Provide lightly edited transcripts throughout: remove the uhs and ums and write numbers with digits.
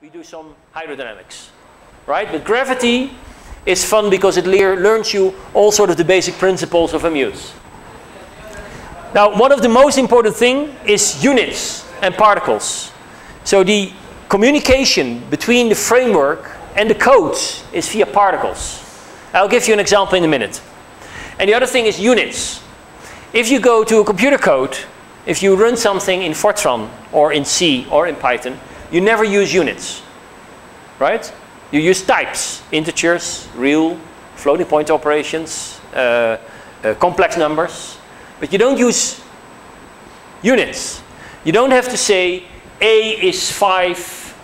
we do some hydrodynamics, right? But gravity is fun because it learns you all sort of the basic principles of amuse. Now, one of the most important thing is units and particles. So the communication between the framework and the codes is via particles. I'll give you an example in a minute. And the other thing is units. If you go to a computer code, if you run something in Fortran or in C or in Python, you never use units, right? You use types, integers, real, floating point operations, complex numbers, but you don't use units. You don't have to say A is 5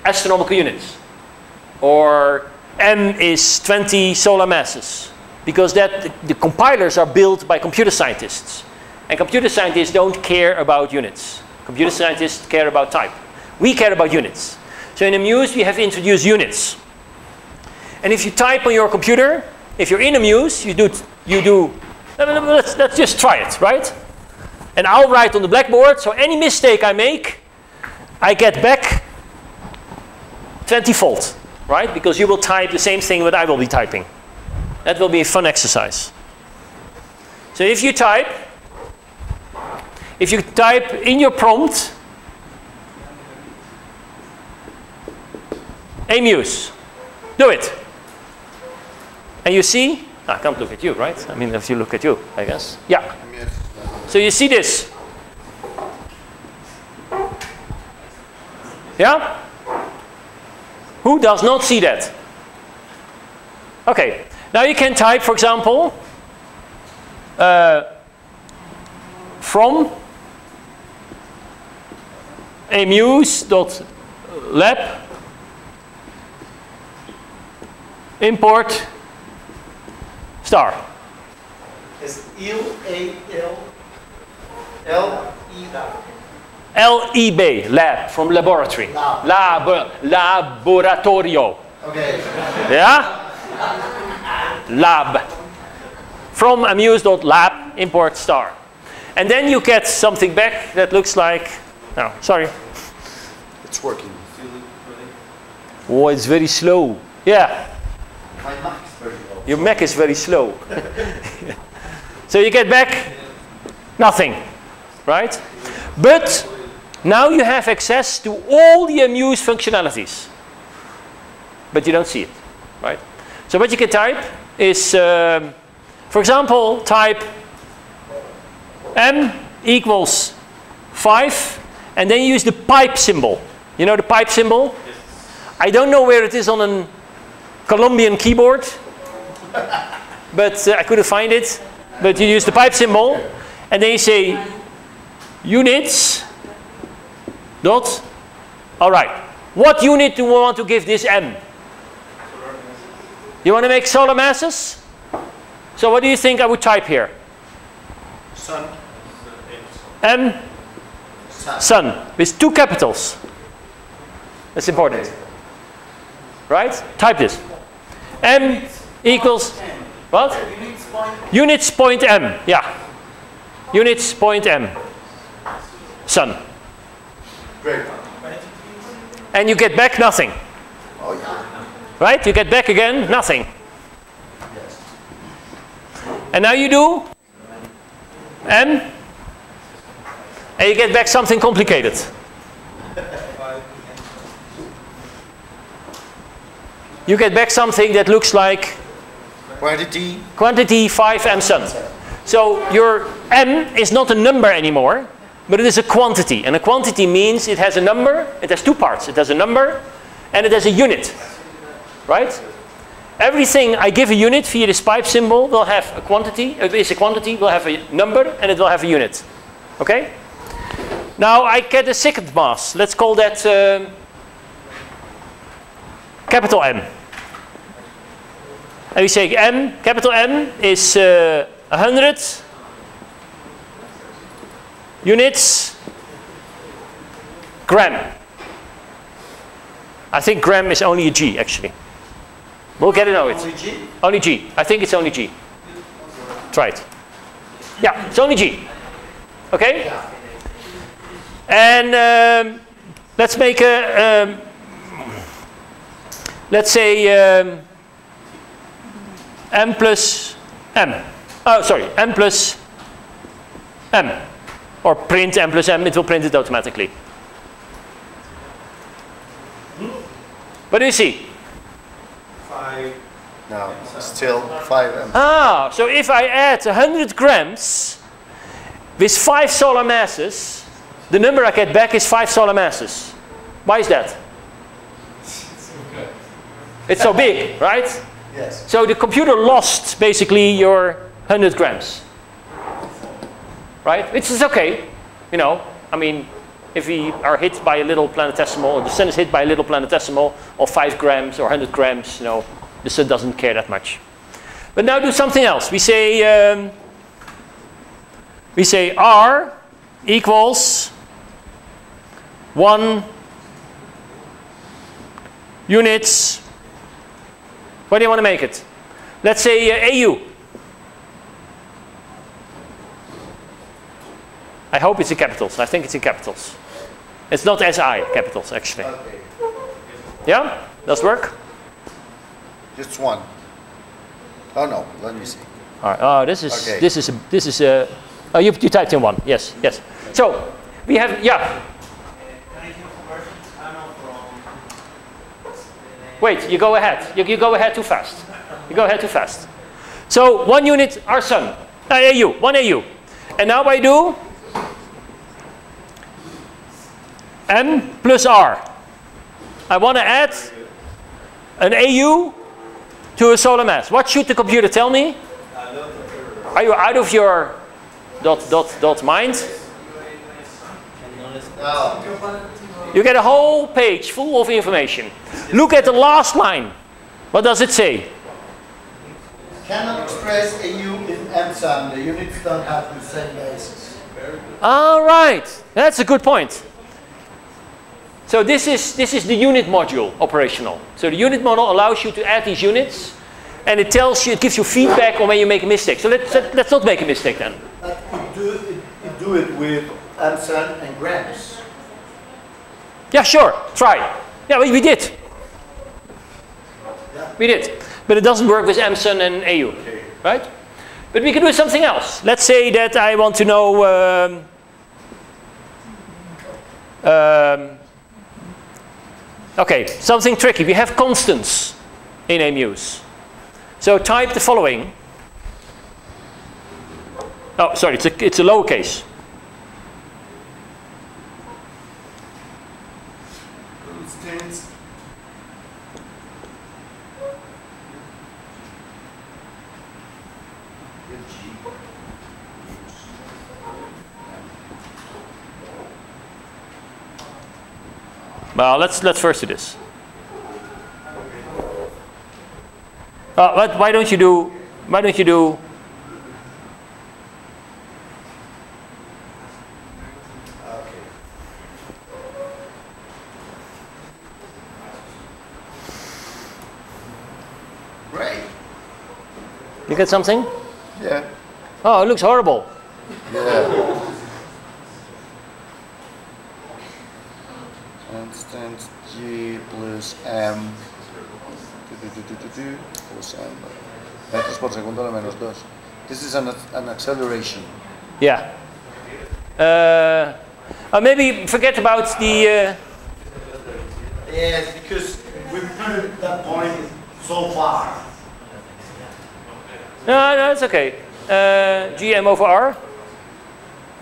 astronomical units or M is 20 solar masses, because the compilers are built by computer scientists, and computer scientists don't care about units. Computer scientists care about type. We care about units. So in Amuse we have introduced units. And if you type on your computer, if you're in Amuse, let's just try it, right? And I'll write on the blackboard, so any mistake I make, I get back 20-fold, right? Because you will type the same thing that I will be typing. That will be a fun exercise. So if you type in your prompt, Amuse, do it. And you see, I can't look at you, right? I mean, if you look at you, I guess. Yeah. So you see this. Yeah? Who does not see that? Okay. Now you can type, for example, from amuse.lab import star. Is L-E-B, lab, from laboratory. Laboratorio. Okay. Yeah? Lab. From amuse.lab, import star. And then you get something back that looks like, no, sorry. It's working. Oh, it's very slow. Yeah. My Mac is very low. Your Mac is very slow. So you get back nothing, right? But now you have access to all the Amuse functionalities. But you don't see it, right? So what you can type is, for example, type M equals 5, and then you use the pipe symbol. You know the pipe symbol? Yes. I don't know where it is on a Colombian keyboard, but I couldn't find it. But you use the pipe symbol, and then you say units dot. All right. What unit do we want to give this M? You want to make solar masses? So what do you think I would type here? Sun. M. Sun. With 2 capitals. That's important. Right? Type this. M equals what? Units point M. Yeah. Units point M. Sun. Great. And you get back nothing. Oh yeah. Right? You get back again nothing. Yes. And now you do M. And you get back something complicated. You get back something that looks like quantity 5M sun. So your M is not a number anymore, but it is a quantity. And a quantity means it has a number, it has 2 parts. It has a number and it has a unit. Right? Everything I give a unit via this pipe symbol will have a quantity. It is a quantity, will have a number, and it will have a unit. Okay? Now I get a second mass. Let's call that capital M. And we say M, capital M is 100 units gram. I think gram is only a G actually. We'll get to know it. Only G? Only G. I think it's only G. Try it. Yeah, it's only G. Okay? Yeah. And let's make a, let's say m plus m. Oh, sorry, m plus m. Or print m plus m, it will print it automatically. What do you see? 5. No, still 5 m. Ah, so if I add 100 grams with 5 solar masses, the number I get back is 5 solar masses. Why is that? It's so big, right? Yes. So the computer lost basically your 100 grams. Right? Which is okay. You know, I mean, if we are hit by a little planetesimal, or the sun is hit by a little planetesimal of 5 grams or 100 grams, you know, the sun doesn't care that much. But now do something else. We say R equals 1 units. What do you want to make it? Let's say AU. I hope it's in capitals. I think it's in capitals. It's not SI capitals, actually. Okay. Yeah? Does work? Just 1. Oh no, let me see. All right. Oh, this is Okay. this is oh, you typed in 1. Yes, yes. So we have Wait, you go ahead. You go ahead too fast. You go ahead too fast. So 1 unit our sun. AU, 1 AU. And now I do M plus R. I want to add an AU to a solar mass. What should the computer tell me? Are you out of your mind? No. You get a whole page full of information. Look at the last line. What does it say? Cannot express AU in M-SUN. The units don't have the same basis. All right. That's a good point. So this is the unit module operational. So the unit model allows you to add these units, and it tells you, it gives you feedback on when you make a mistake. So let's not make a mistake then. But you do it with M-SUN and grams. Yeah, sure. Try. Yeah, we did. Yeah. We did. But it doesn't work with M-SUN and AU, Okay. right? But we can do something else. Let's say that I want to know okay, something tricky. We have constants in AMUs. So type the following. Oh, sorry, it's a lowercase. Constants. Well, let's first do this. Why don't you do? Great. You get something? Yeah. Oh, it looks horrible. Yeah. Constant G plus M plus M metros por segundo a la menos 2. This is an acceleration. Yeah. Maybe forget about the. Yes, because we put that point so far. No, it's okay. Gm over r.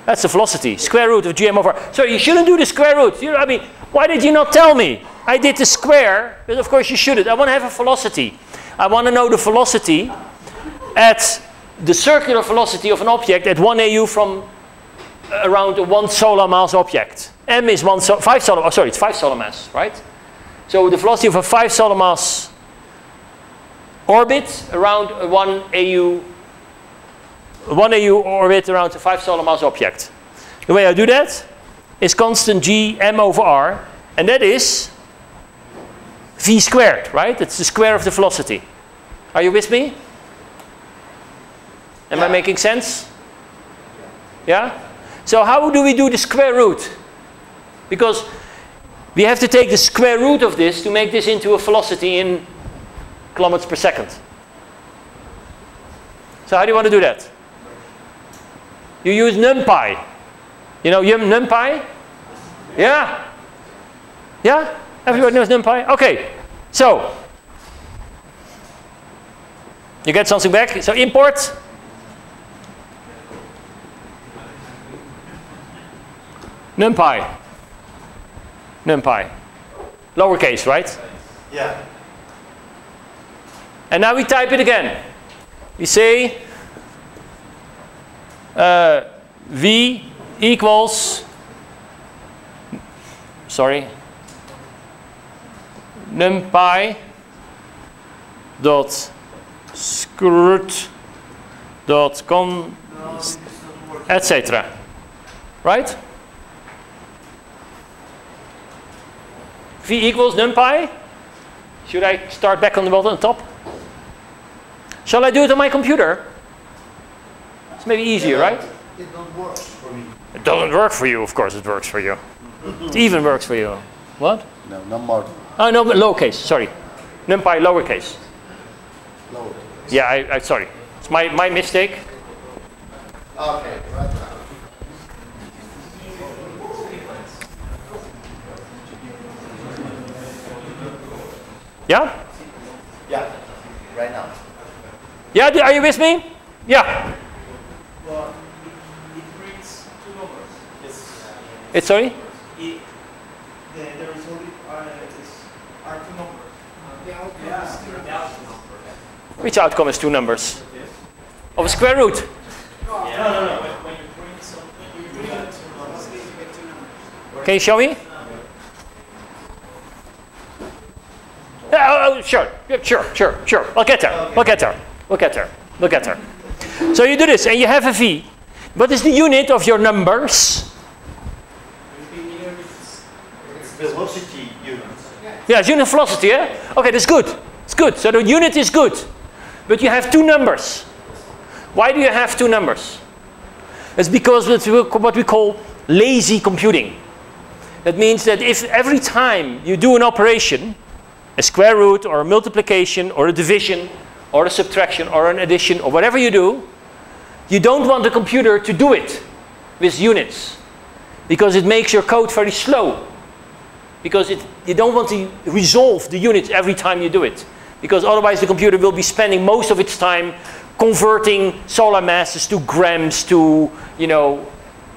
That's the velocity. Square root of gm over r. So you shouldn't do the square root. I mean, why did you not tell me? I did the square, but of course you shouldn't. I want to have a velocity. I want to know the velocity at the circular velocity of an object at 1 AU from around a 1 solar mass object. M is 5 solar. Oh, sorry, it's 5 solar mass, right? So the velocity of a 5 solar mass orbit around a 1 AU orbit around a 5 solar mass object. The way I do that is constant g m over r, and that is v squared, right? It's the square of the velocity. Are you with me? Am I making sense? Yeah? So how do we do the square root? Because we have to take the square root of this to make this into a velocity in kilometers per second. So how do you want to do that? You use NumPy. You know NumPy? Yeah? Yeah? Everybody knows NumPy? Okay. So, you get something back. So import. NumPy. NumPy. Lowercase, right? Yeah. And now we type it again. We say v equals, sorry, NumPy dot script dot com, etc. Right? V equals NumPy. Should I start back on the bottom on top? Shall I do it on my computer? It's maybe easier, right? It don't work for me. It doesn't work for you. Of course it works for you. It even works for you. What? No, not more. Oh, no, but lowercase. Sorry. NumPy lowercase. Lower. Yeah, I sorry. It's my mistake. Okay, right now. Yeah? Yeah, right now. Yeah, are you with me? Yeah. Well, it brings two numbers. It's sorry? The result are two numbers. The outcome is still the outcome. Which outcome is two numbers? Of a square root. No. When you bring something, you bring it two numbers. Can you show me? Oh, sure. Yeah, sure. I'll get there. We'll get there. So you do this, and you have a v. What is the unit of your numbers? It's velocity units. Yeah, it's unit velocity, yeah? Okay, that's good. It's good. So the unit is good. But you have two numbers. Why do you have two numbers? It's because it's what we call lazy computing. That means that if every time you do an operation, a square root or a multiplication or a division or a subtraction or an addition or whatever you do, you don't want the computer to do it with units because it makes your code very slow. Because you don't want to resolve the units every time you do it. Because otherwise the computer will be spending most of its time converting solar masses to grams, to, you know,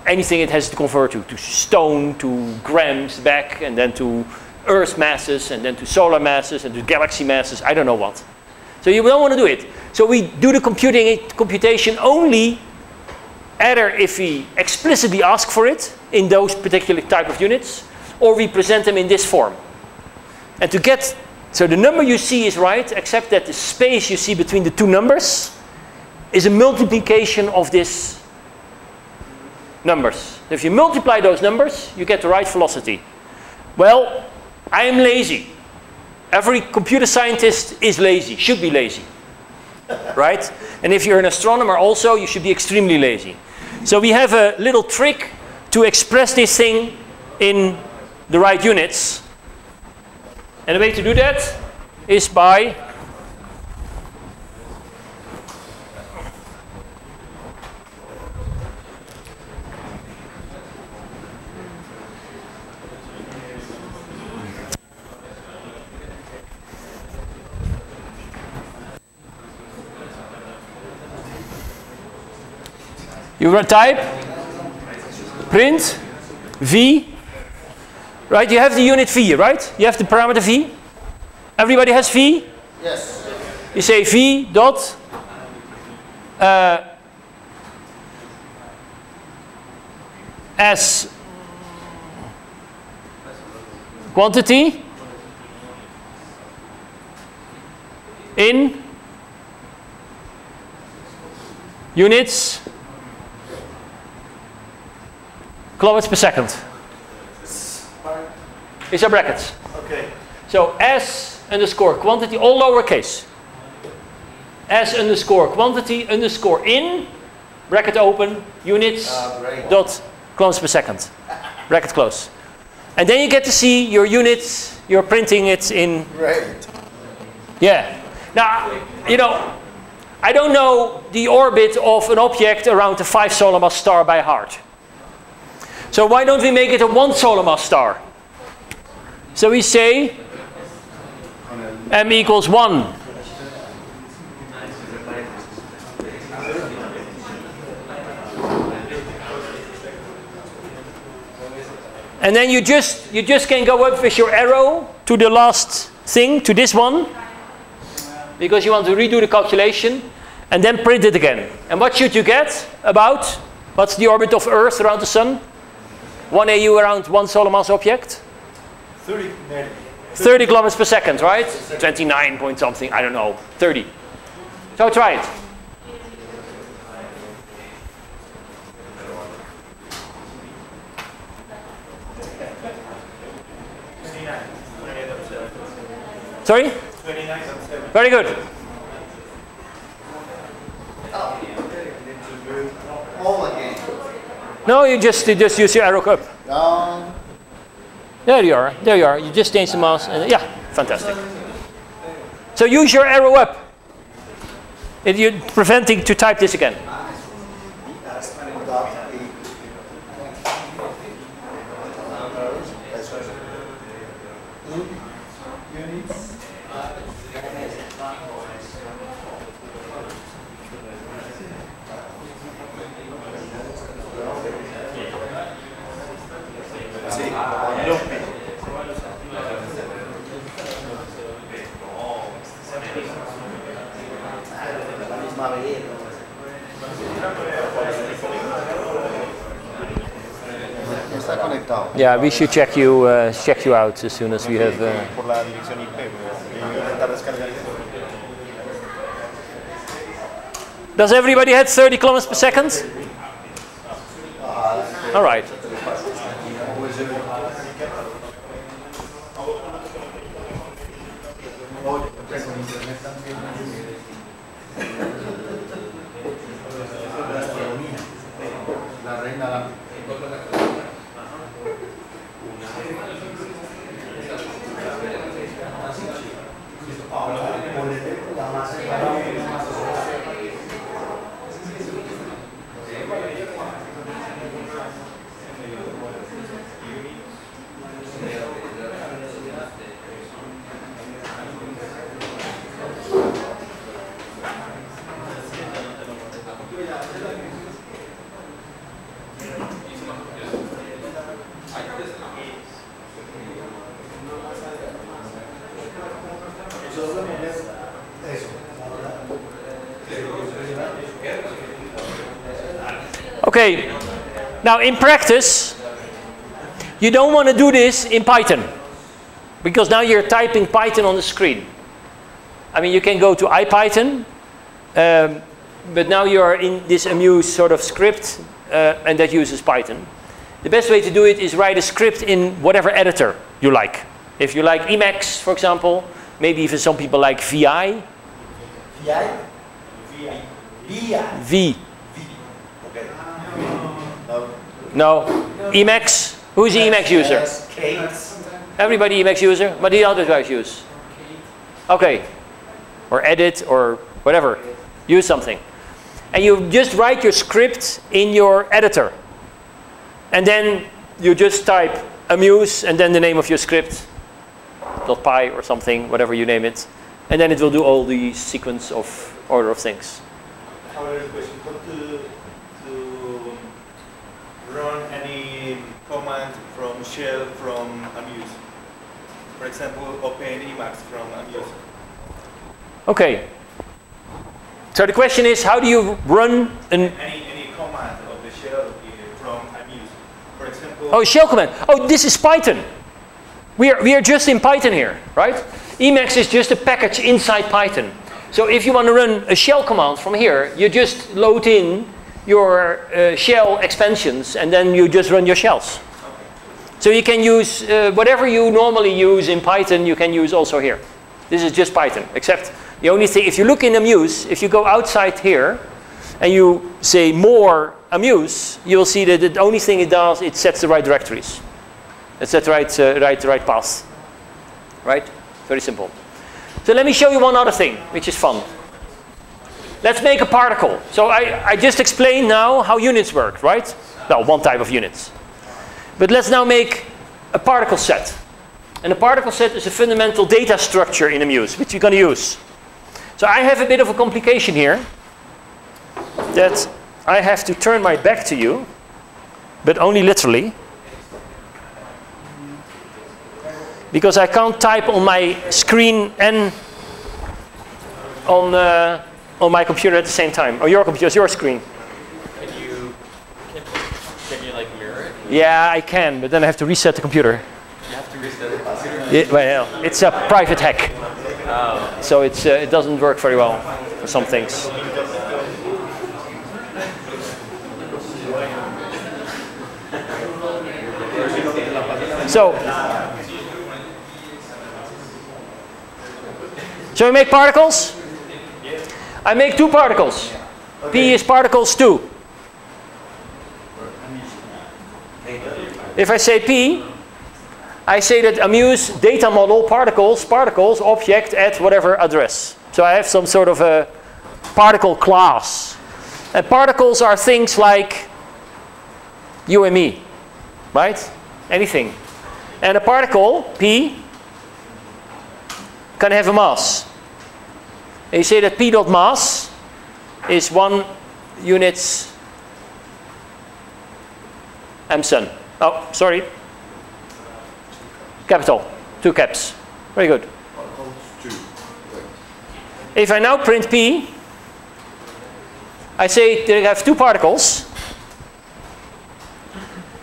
anything it has to convert to stone, to grams back, and then to Earth masses, and then to solar masses, and to galaxy masses, I don't know what. So you don't want to do it. So we do the computation only either if we explicitly ask for it in those particular type of units, or we present them in this form. And to get, so the number you see is right, except that the space you see between the two numbers is a multiplication of these numbers. If you multiply those numbers, you get the right velocity. Well, I am lazy. Every computer scientist is lazy, should be lazy, right? And if you're an astronomer also, you should be extremely lazy. So we have a little trick to express this thing in the right units. And the way to do that is by you type print v, right? You have the unit v, right? You have the parameter v. Everybody has v? Yes. You say v dot as quantity in units kilometers per second. These are brackets. Okay. So S underscore quantity, all lowercase. S underscore quantity underscore in, bracket open, units, dot kilometers per second. Bracket close. And then you get to see your units, you're printing it in... Great. Yeah. Now, you know, I don't know the orbit of an object around a 5 solar mass star by heart. So why don't we make it a 1 solar mass star? So we say m equals 1. And then you just can go up with your arrow to the last thing, to this one, because you want to redo the calculation, and then print it again. And what should you get about? What's the orbit of Earth around the Sun? 1 AU around 1 solar mass object? 30 kilometers per second, right? 29 point something, I don't know, 30. So try it. Sorry? 29.7. Very good. All again. No, you just use your arrow up. Down. There you are. There you are. You just change the mass. And yeah, fantastic. So use your arrow up. You're preventing to type this again. Yeah, we should check you out as soon as we have. Does everybody have 30 kilometers per second? All right. Okay, now in practice, you don't want to do this in Python, because now you're typing Python on the screen. I mean, you can go to IPython, but now you're in this Amuse sort of script, and that uses Python. The best way to do it is write a script in whatever editor you like. If you like Emacs, for example, maybe even some people like VI. VI? V. No. Emacs? Who's the Emacs user? Everybody Emacs user? What do the other guys use? Okay. Or edit or whatever. Use something. And you just write your script in your editor. And then you just type amuse and then the name of your script. .py or something, whatever you name it. And then it will do all the sequence of order of things. However, question, how to run any command from shell from Amuse? For example, open Emacs from Amuse. Okay. So the question is, how do you run any command of the shell from Amuse? For example. Oh, shell command. Oh, this is Python. We are just in Python here, right? Emacs is just a package inside Python. So if you want to run a shell command from here, you just load in your shell expansions and then you just run your shells. So you can use whatever you normally use in Python, you can use also here. This is just Python, except the only thing, if you look in Amuse, if you go outside here and you say more Amuse, you'll see that the only thing it does, it sets the right directories. It's that right path. Right? Very simple. So let me show you one other thing, which is fun. Let's make a particle. So I just explained now how units work, right? Well, one type of units. But let's now make a particle set. And a particle set is a fundamental data structure in a muse, which you're going to use. So I have a bit of a complication here, that I have to turn my back to you, but only literally, because I can't type on my screen and on my computer at the same time, or your computer, your screen. Can you like mirror it? Yeah, I can, but then I have to reset the computer. You have to reset the computer? Yeah, well, it's a private hack. So it doesn't work very well for some things. So, shall we make particles? I make two particles. P is particles 2. If I say P, I say that a muse data model particles, object at whatever address. So I have some sort of a particle class. And particles are things like you and me, right? Anything. And a particle, P, can have a mass. And you say that P dot mass is 1 units m-sun. Oh, sorry. Capital. 2 caps. Very good. If I now print P, I say that I have 2 particles.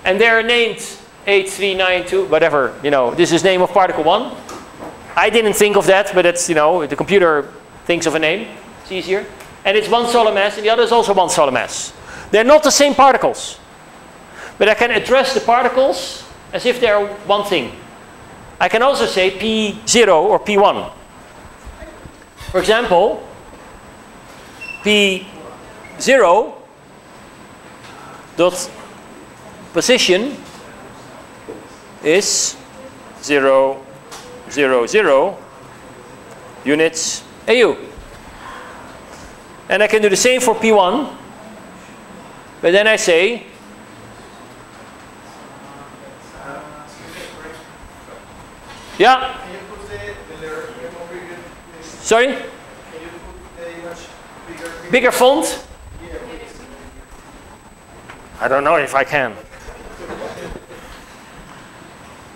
And they're named 8392, whatever, you know, this is name of particle 1. I didn't think of that, but it's, you know, the computer thinks of a name. It's easier. And it's 1 solar mass, and the other is also 1 solar mass. They're not the same particles. But I can address the particles as if they're one thing. I can also say P0 or P1. For example, P0 dot position is 0, 0, 0 units AU. And I can do the same for P1, but then I say yeah. Can you put the letter even more bigger? Sorry? Can you put the image Bigger font? Yeah, please. I don't know if I can.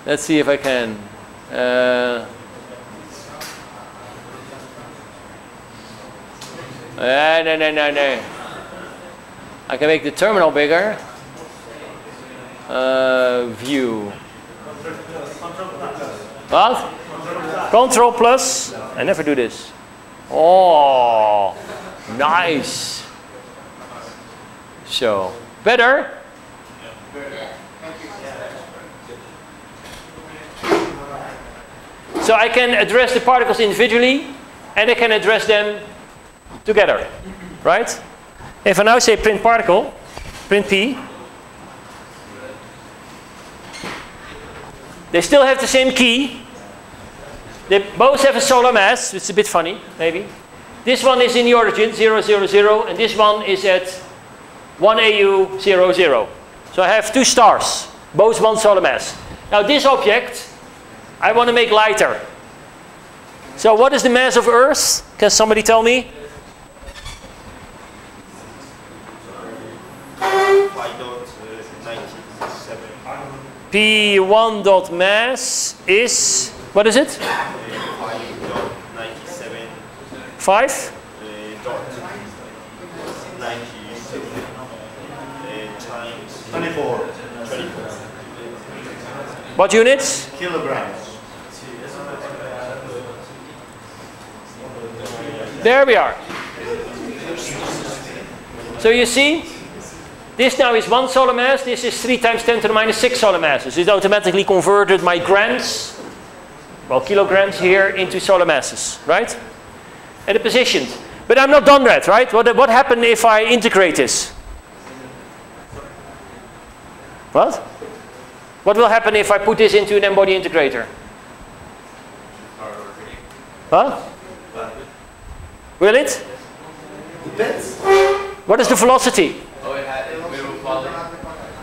Let's see if I can. No. I can make the terminal bigger. View. What? Control plus. I never do this. Oh, nice. So, better? So I can address the particles individually, and I can address them together, right? If I now say print particle, print P, they still have the same key. They both have a solar mass, which is a bit funny, maybe. This one is in the origin, 0, 0, 0, and this one is at 1 AU, 0, 0. So I have 2 stars, both 1 solar mass. Now this object, I want to make lighter. So what is the mass of Earth? Can somebody tell me? P1 dot mass is, what is it? 5? Times 24. What units? Kilograms. There we are. So you see, this now is 1 solar mass, this is 3 times 10 to the minus 6 solar masses. It automatically converted my grams, well, kilograms here, into solar masses, right? And the positions. But I'm not done yet, right? What happened if I integrate this? What? What will happen if I put this into an n-body integrator? Huh? Will it? Depends. What is the velocity? Oh, it will follow.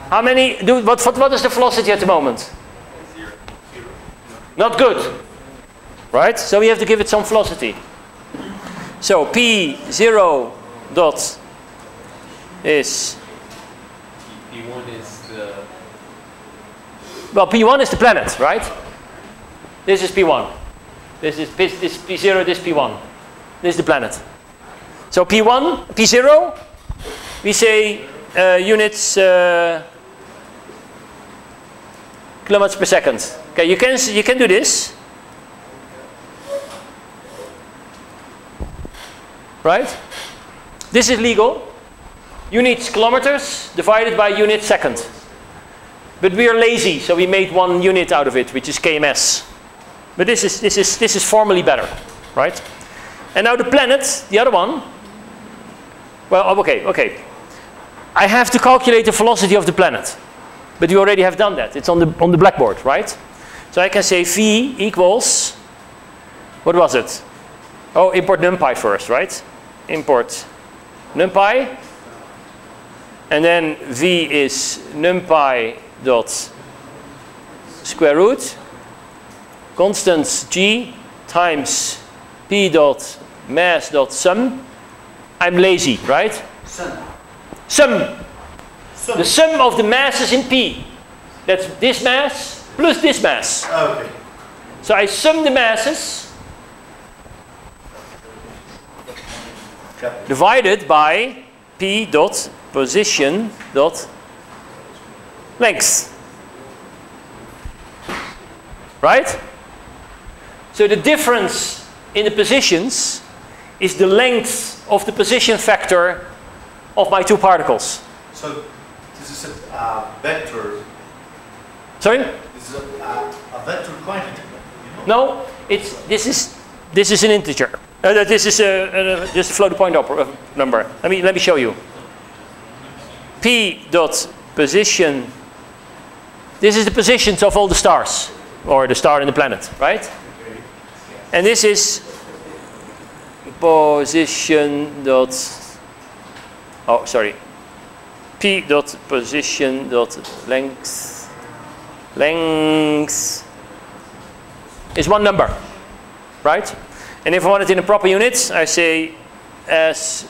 How many? What is the velocity at the moment? Zero. Not good. Right? So we have to give it some velocity. So P0 dot is... P1 is the... Well, P1 is the planet, right? This is P1. This is P0, this P1. This is the planet. So P1, P0, we say units kilometers per second. Okay, you can do this. Right? This is legal. Units kilometers divided by unit second. But we are lazy, so we made one unit out of it, which is kms. But this is formally better, right? And now the planet, the other one. Well, okay. I have to calculate the velocity of the planet, but we already have done that. It's on the blackboard, right? So I can say v equals. What was it? Oh, import numpy first, right? Import numpy, and then v is numpy dot square root constants g times p dot mass dot sum. I'm lazy, right? Sum. The sum of the masses in p. That's this mass plus this mass. Okay. So I sum the masses divided by p dot position dot length. Right? So the difference in the positions is the length of the position factor of my two particles. So this is a vector. Sorry? This is a vector quantity. No, this is an integer. This is just a floating point number. Let me show you. P dot position. This is the positions of all the stars, or the star and the planet, right? And this is position dot. Oh, sorry. P dot position dot length. Length is one number, right? And if I want it in a proper unit, I say as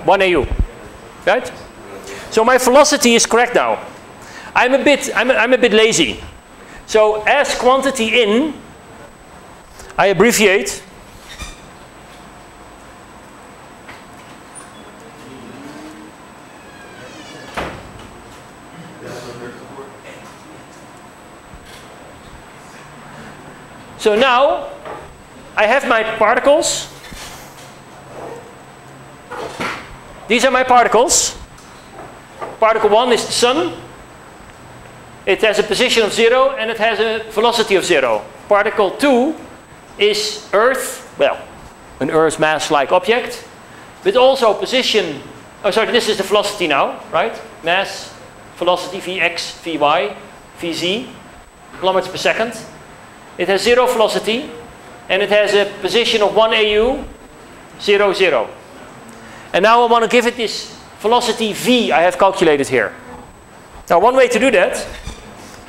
one AU, right? So my velocity is correct now. I'm a bit lazy. So as quantity in, I abbreviate So now I have my particles. These are my particles. Particle 1 is the sun. It has a position of 0 and it has a velocity of 0. Particle 2 is Earth, well, an Earth mass-like object, but also position. Oh, sorry, this is the velocity now, right? Mass, velocity, Vx, Vy, Vz, kilometers per second. It has 0 velocity, and it has a position of 1 AU, 0, 0. And now I want to give it this velocity v I have calculated here. Now one way to do that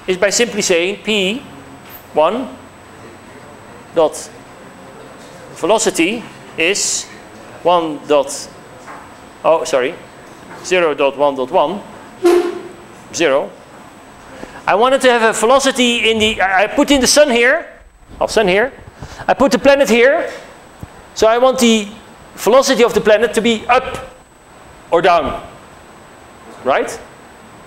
is by simply saying p1 dot velocity is 1 dot, oh sorry, 0.1.1, 0. I wanted to have a velocity in the, I put in the sun here, I put the planet here, so I want the velocity of the planet to be up or down, right?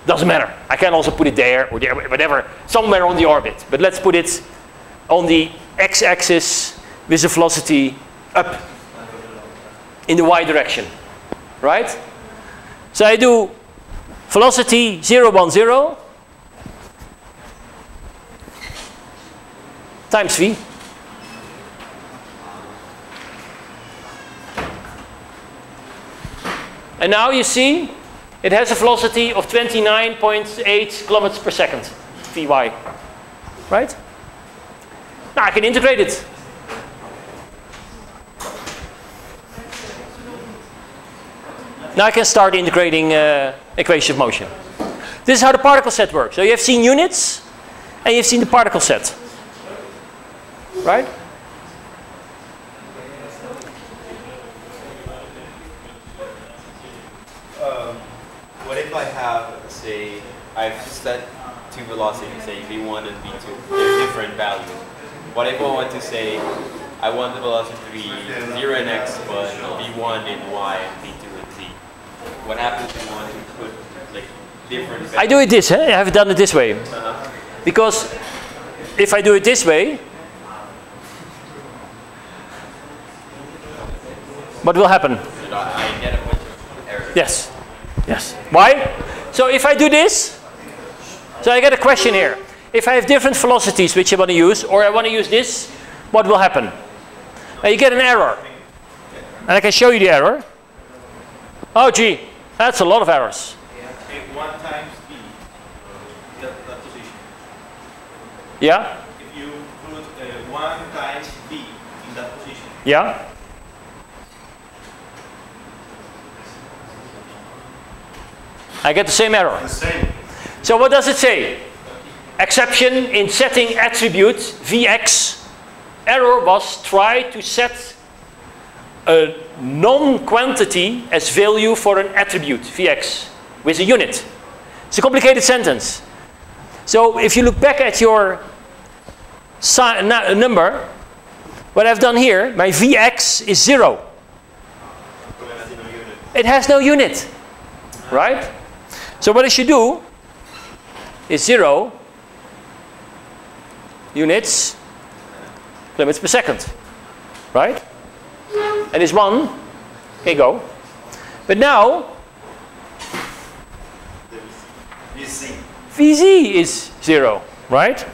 Doesn't matter. I can also put it there or there, whatever, somewhere on the orbit. But let's put it on the x-axis with the velocity up in the y direction, right? So I do velocity 0, 1, 0 times v. And now you see it has a velocity of 29.8 kilometers per second, Vy. Right? Now I can integrate it. Now I can start integrating equation of motion. This is how the particle set works. So you have seen units and you've seen the particle set. Right? What if I have, say, I've set two velocities, say V1 and V2. They're different values. What if I want to say, I want the velocity to be 0 in x, but V1 in y and V2 in z? What happens if you want to put like different values? I do it this, I have done it this way. Because if I do it this way, what will happen? I get a bunch of errors. Yes. Yes. Why? So if I do this, so I get a question here. If I have different velocities which I want to use, or I want to use this, what will happen? Now you get an error. And I can show you the error. Oh gee, that's a lot of errors. 1 times b, that position. Yeah? If you put 1 times b in that position, Yeah? I get the same error. the same. So what does it say? Exception in setting attribute Vx. Error was try to set a non-quantity as value for an attribute Vx with a unit. It's a complicated sentence. So if you look back at your number, what I've done here, my Vx is 0. It has no unit, right? So what I should do is 0 units kilometers per second, right? And this 1 can go. But now Vz is 0, right?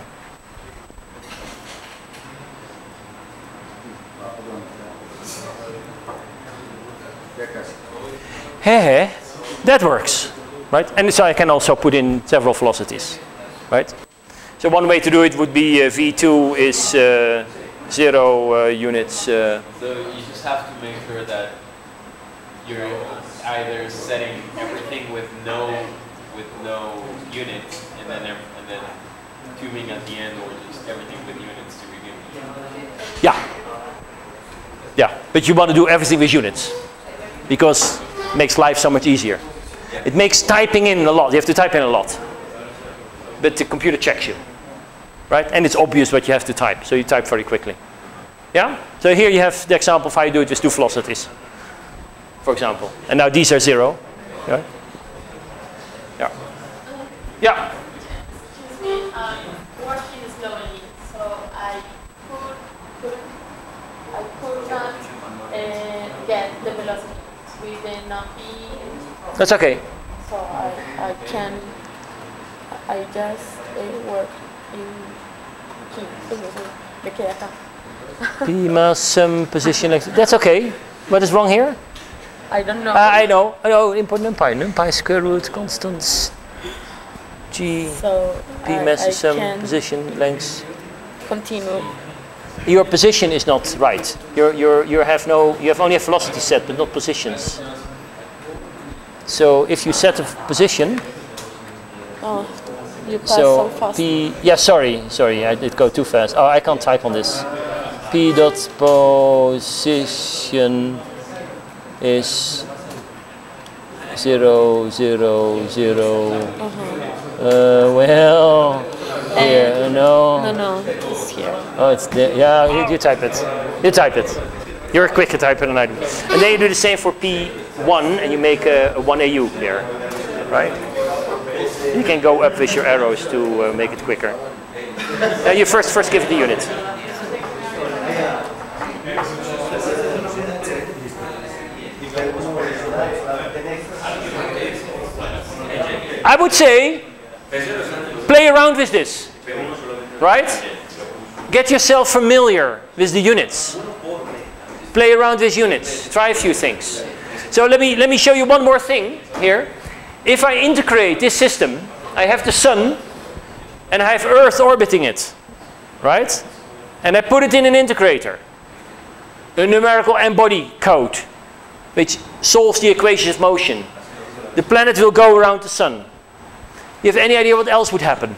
Hey, that works. Right? And so I can also put in several velocities, right? So one way to do it would be V2 is 0 units. So you just have to make sure that you're either setting everything with no units, and then tubing at the end, or just everything with units to begin with. Yeah. Yeah, but you want to do everything with units because it makes life so much easier. It makes typing in a lot. You have to type in a lot. But the computer checks you. Right? And it's obvious what you have to type. So you type very quickly. Yeah? So here you have the example of how you do it with 2 velocities. For example. And now these are 0. Right? Yeah. Yeah. Excuse me, working slowly. So I could not get the velocity with the p. That's okay. So I just work in key. P mass some position. That's okay. What is wrong here? I don't know. I know. Input NumPy. NumPy square root constants. G. So P mass is some position length. Continue. Your position is not right. You have only a velocity set, but not positions. So if you set a position, oh, you pass so fast. P, yeah, sorry, I did go too fast. Oh, I can't type on this. P dot position is 0, 0, 0. Well, here, no. No, it's here. Oh, it's there. Yeah, you type it. You type it. You're a quicker typer than I do. And then you do the same for P1 and you make a 1 AU there, right? You can go up with your arrows to make it quicker. You first give it the unit. I would say, play around with this, right? Get yourself familiar with the units. Play around with units. Try a few things. So let me show you one more thing here. If I integrate this system, I have the sun and I have Earth orbiting it, right? And I put it in an integrator, a numerical n-body code, which solves the equations of motion. The planet will go around the sun. You have any idea what else would happen?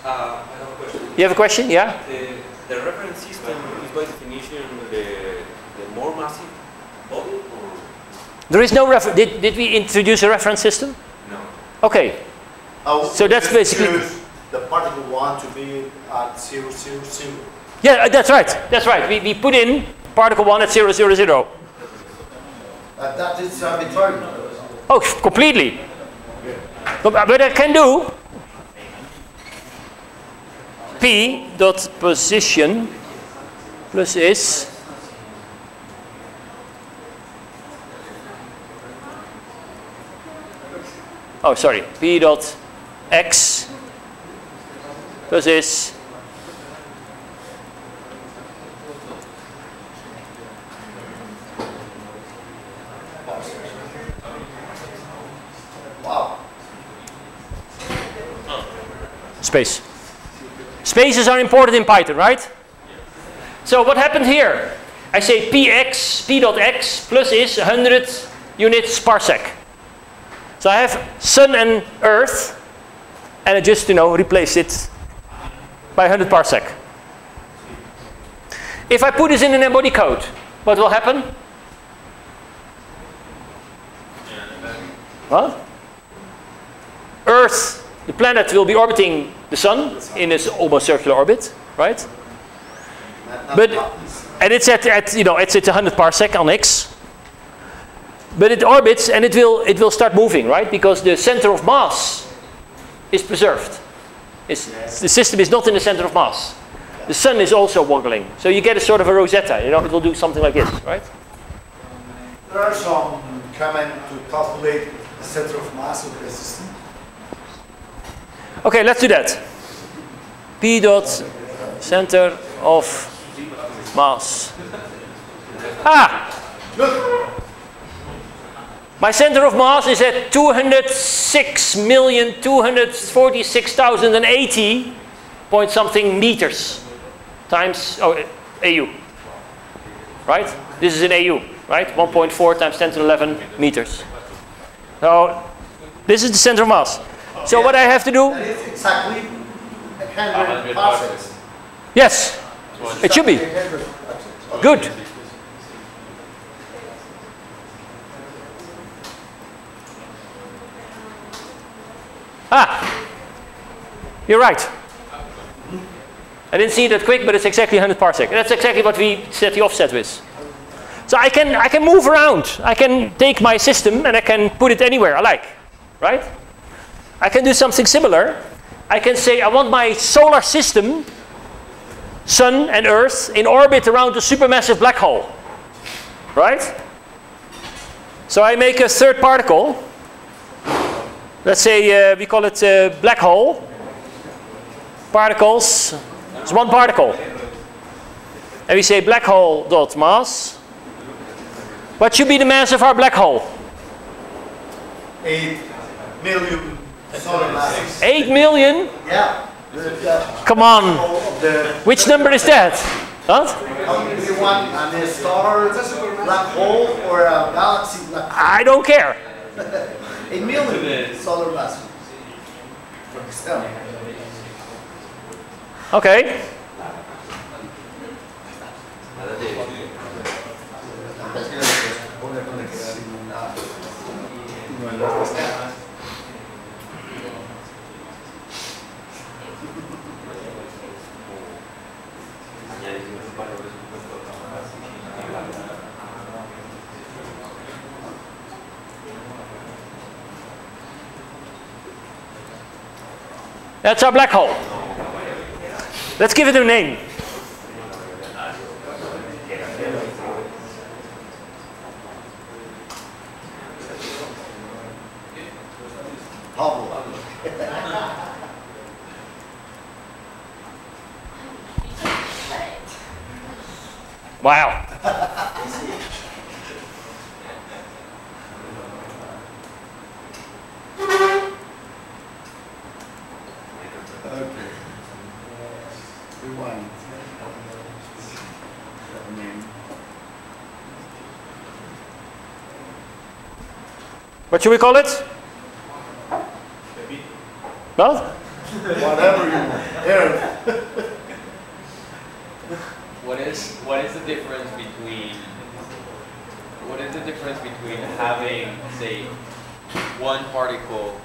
I have a question. You have a question? Yeah? The reference system is by definition the more massive body? Or? There is no reference. Did we introduce a reference system? No. Okay. So that's basically... The particle 1 to be at 0, 0, 0. Yeah, that's right. That's right. We put in particle 1 at 0, 0, 0. That is arbitrary. Oh, completely. But I can do P dot position plus is P dot x plus is Wow. space. Spaces are important in Python, right? So what happened here? I say p dot x plus is 100 units parsec. So I have sun and earth, and I just, replace it by 100 parsec. If I put this in an n-body code, what will happen? What? Earth, the planet, will be orbiting the sun in its almost circular orbit, right? And it's at it's at 100 parsec on x. But it orbits and it will start moving, right? Because the center of mass is preserved. The system is not in the center of mass. The sun is also wobbling. So you get a sort of a Rosetta, it will do something like this, right? There are some comments to calculate the center of mass of the system. Okay, let's do that. P dot center of mass. My center of mass is at 206,246,080 point something meters times AU. Right? This is in AU, right? 1.4 times 10 to the 11 meters. So this is the center of mass. So what I have to do? That is exactly 100 parsecs. Yes, it should be. Good. You're right. I didn't see it that quick, but it's exactly 100 parsec. That's exactly what we set the offset with. So I can move around. I can take my system and I can put it anywhere I like, right? I can do something similar. I can say I want my solar system, Sun and Earth, in orbit around a supermassive black hole, right? So I make a third particle. Let's say we call it black hole. Particles. It's one particle. And we say black hole dot mass. What should be the mass of our black hole? 8 million solar masses. 8 million? Yeah. Come on. Which number is that? What? How many do you want? A star black hole or a galaxy black hole? I don't care. 8 million solar masses. Okay. That's our black hole. Let's give it a name. Wow. What should we call it? Well? Whatever you want. Here. What is the difference between having, say, one particle,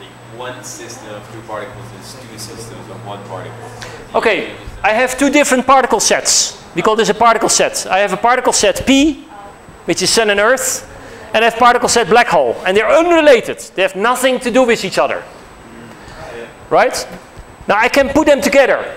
like one system of two particles, and two systems of one particle? Okay, I have two different particle sets. We call this a particle set. I have a particle set P, which is Sun and Earth, and I have particle set black hole, and they're unrelated. They have nothing to do with each other. Right? Now I can put them together,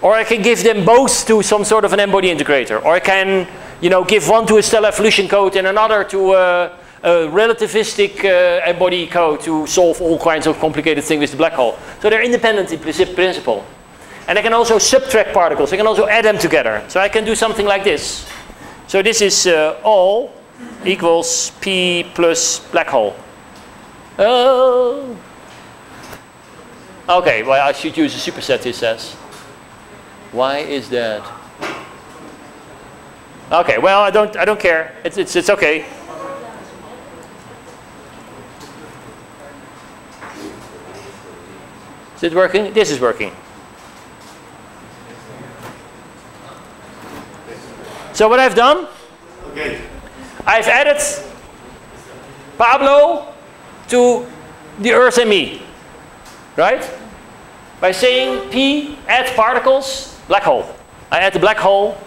or I can give them both to some sort of an n-body integrator, or I can, you know, give one to a stellar evolution code and another to a relativistic n-body code to solve all kinds of complicated things with the black hole. So they're independent in principle. And I can also subtract particles. I can also add them together. So I can do something like this. So this is all equals P plus black hole. Okay, well I should use a superset, he says. Why is that? Okay, well I don't care. It's okay. Is it working? This is working. So what I've done, I've added Pablo to the Earth and me, right? By saying P, add particles, black hole. I add the black hole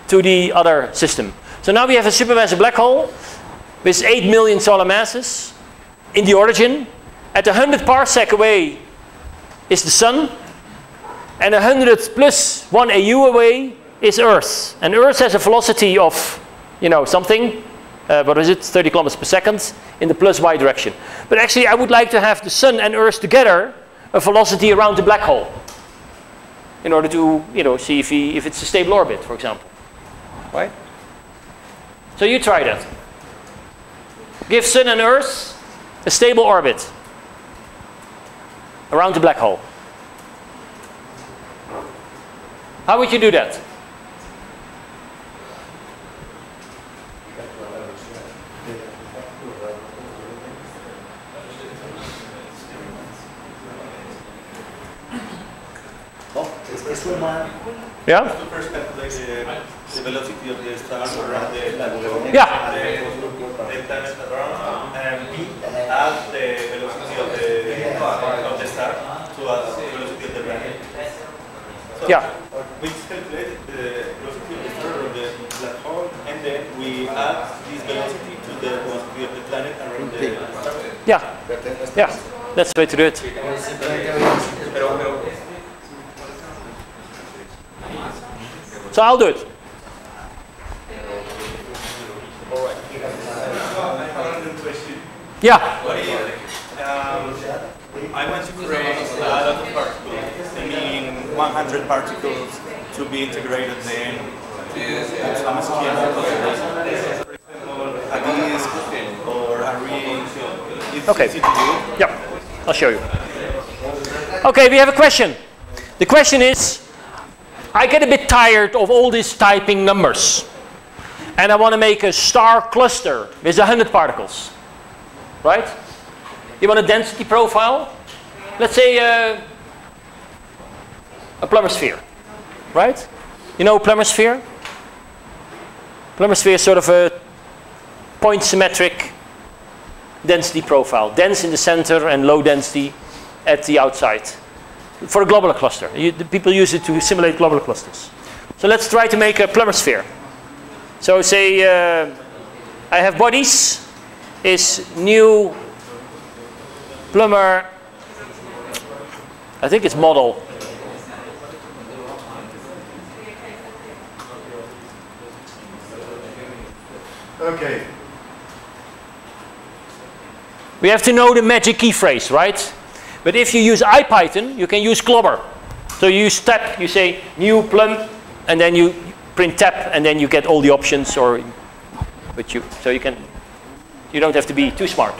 to the other system. So now we have a supermassive black hole with 8 million solar masses in the origin. At 100 parsec away is the Sun, and 100 plus 1 AU away is Earth. And Earth has a velocity of, you know, something, what is it, 30 kilometers per second in the plus y direction. But actually I would like to have the Sun and Earth together a velocity around the black hole in order to, you know, see if it's a stable orbit, for example. Right? So you try that. Give Sun and Earth a stable orbit around the black hole. How would you do that? Yeah? First calculate the velocity of the stars around the planet. Yeah. The planet around, and add the velocity of the star to the velocity of the planet. So Yeah. we calculate the velocity of the star around the black hole, and then we add this velocity to the velocity of the planet around the star. Yeah. Yeah. That's the way to do it. So I'll do it. Yeah. I want to create a lot of particles. I mean, 100 particles to be integrated then. Some scheme a disk or a ring. It's Okay. easy to do. Yeah. I'll show you. Okay, we have a question. The question is, I get a bit tired of all these typing numbers, and I want to make a star cluster with 100 particles, right? You want a density profile? Let's say a Plummer sphere, right? You know Plummer sphere? Plummer sphere is sort of a point symmetric density profile, dense in the center and low density at the outside. For a globular cluster. People use it to simulate globular clusters. So let's try to make a Plummer sphere. So say I have bodies is new Plummer, I think it's model. Okay. We have to know the magic key phrase, right? But if you use IPython, you can use clobber. So you use tab, you say new plum, and then you print tab, and then you get all the options. So you don't have to be too smart.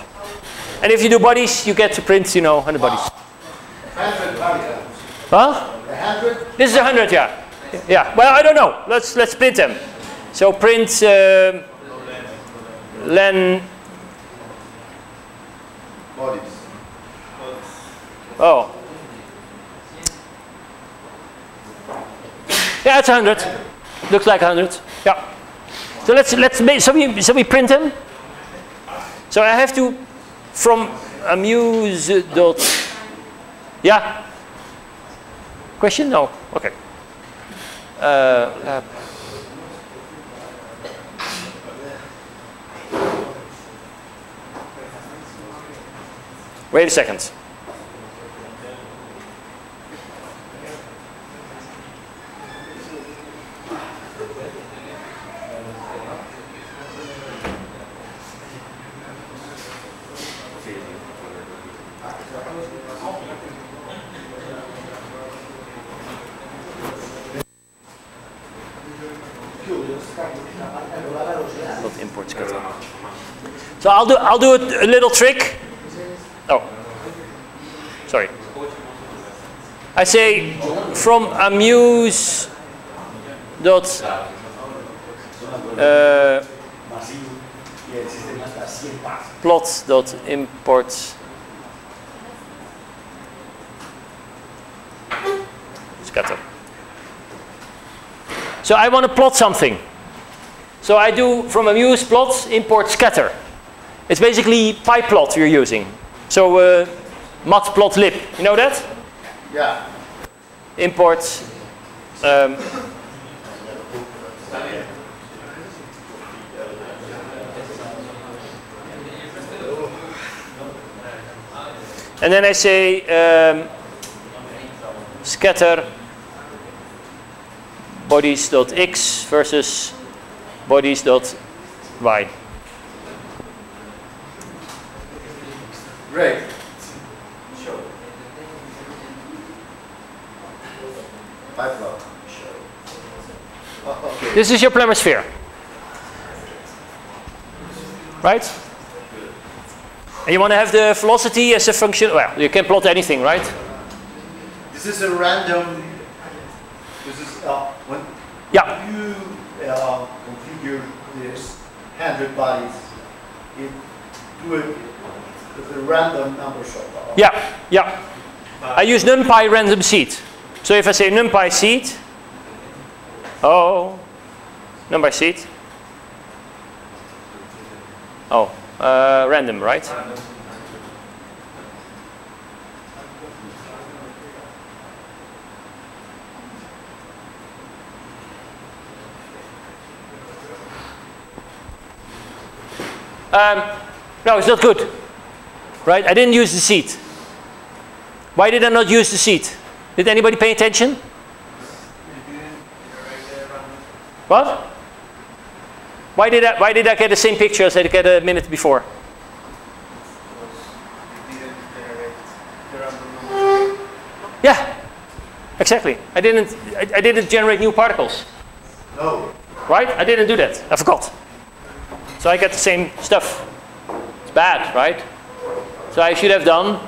And if you do bodies, you get to print, you know, 100 bodies. 100 particles. Huh? 100? This is 100, yeah. Yeah. Well, I don't know. Let's print them. So print len bodies. Oh. Yeah, it's 100. Looks like 100. Yeah. So let's make, so we print them. So I have to from amuse dot. Yeah. Question? No. Okay. Wait a second. Not import scatter. So I'll do a little trick. Oh, sorry. I say from amuse dot plot dot import scatter. So I want to plot something. So I do from amuse plot import scatter. It's basically pyplot you're using. So matplotlib, you know that? Yeah. Import and then I say scatter bodies.x versus bodies.y. Great. Pyplot. Okay. This is your Plummer sphere. Right? And you want to have the velocity as a function. Well, you can plot anything, right? This is a random. This is when Yeah. you configure this 100 bodies, it do it with a random number of. Yeah, yeah. I use numpy random seed. So if I say numpy seed, oh, numpy seed. Oh, random, right? No, it's not good. Right? I didn't use the seed. Why did I not use the seed? Did anybody pay attention? What? Why did I get the same picture as I get a minute before? Yeah, exactly. I didn't generate new particles. No. Right? I didn't do that. I forgot. So I get the same stuff. It's bad, right? So I should have done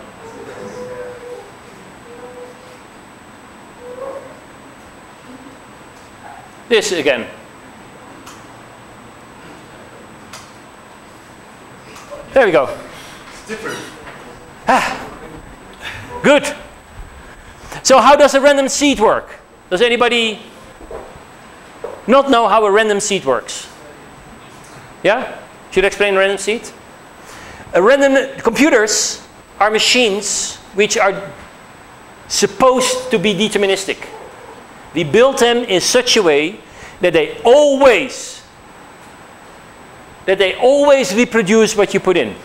this again. There we go. It's different. Ah, good. So how does a random seed work? Does anybody not know how a random seed works? Yeah? Should I explain random seed? Computers are machines which are supposed to be deterministic. We build them in such a way that they always reproduce what you put in.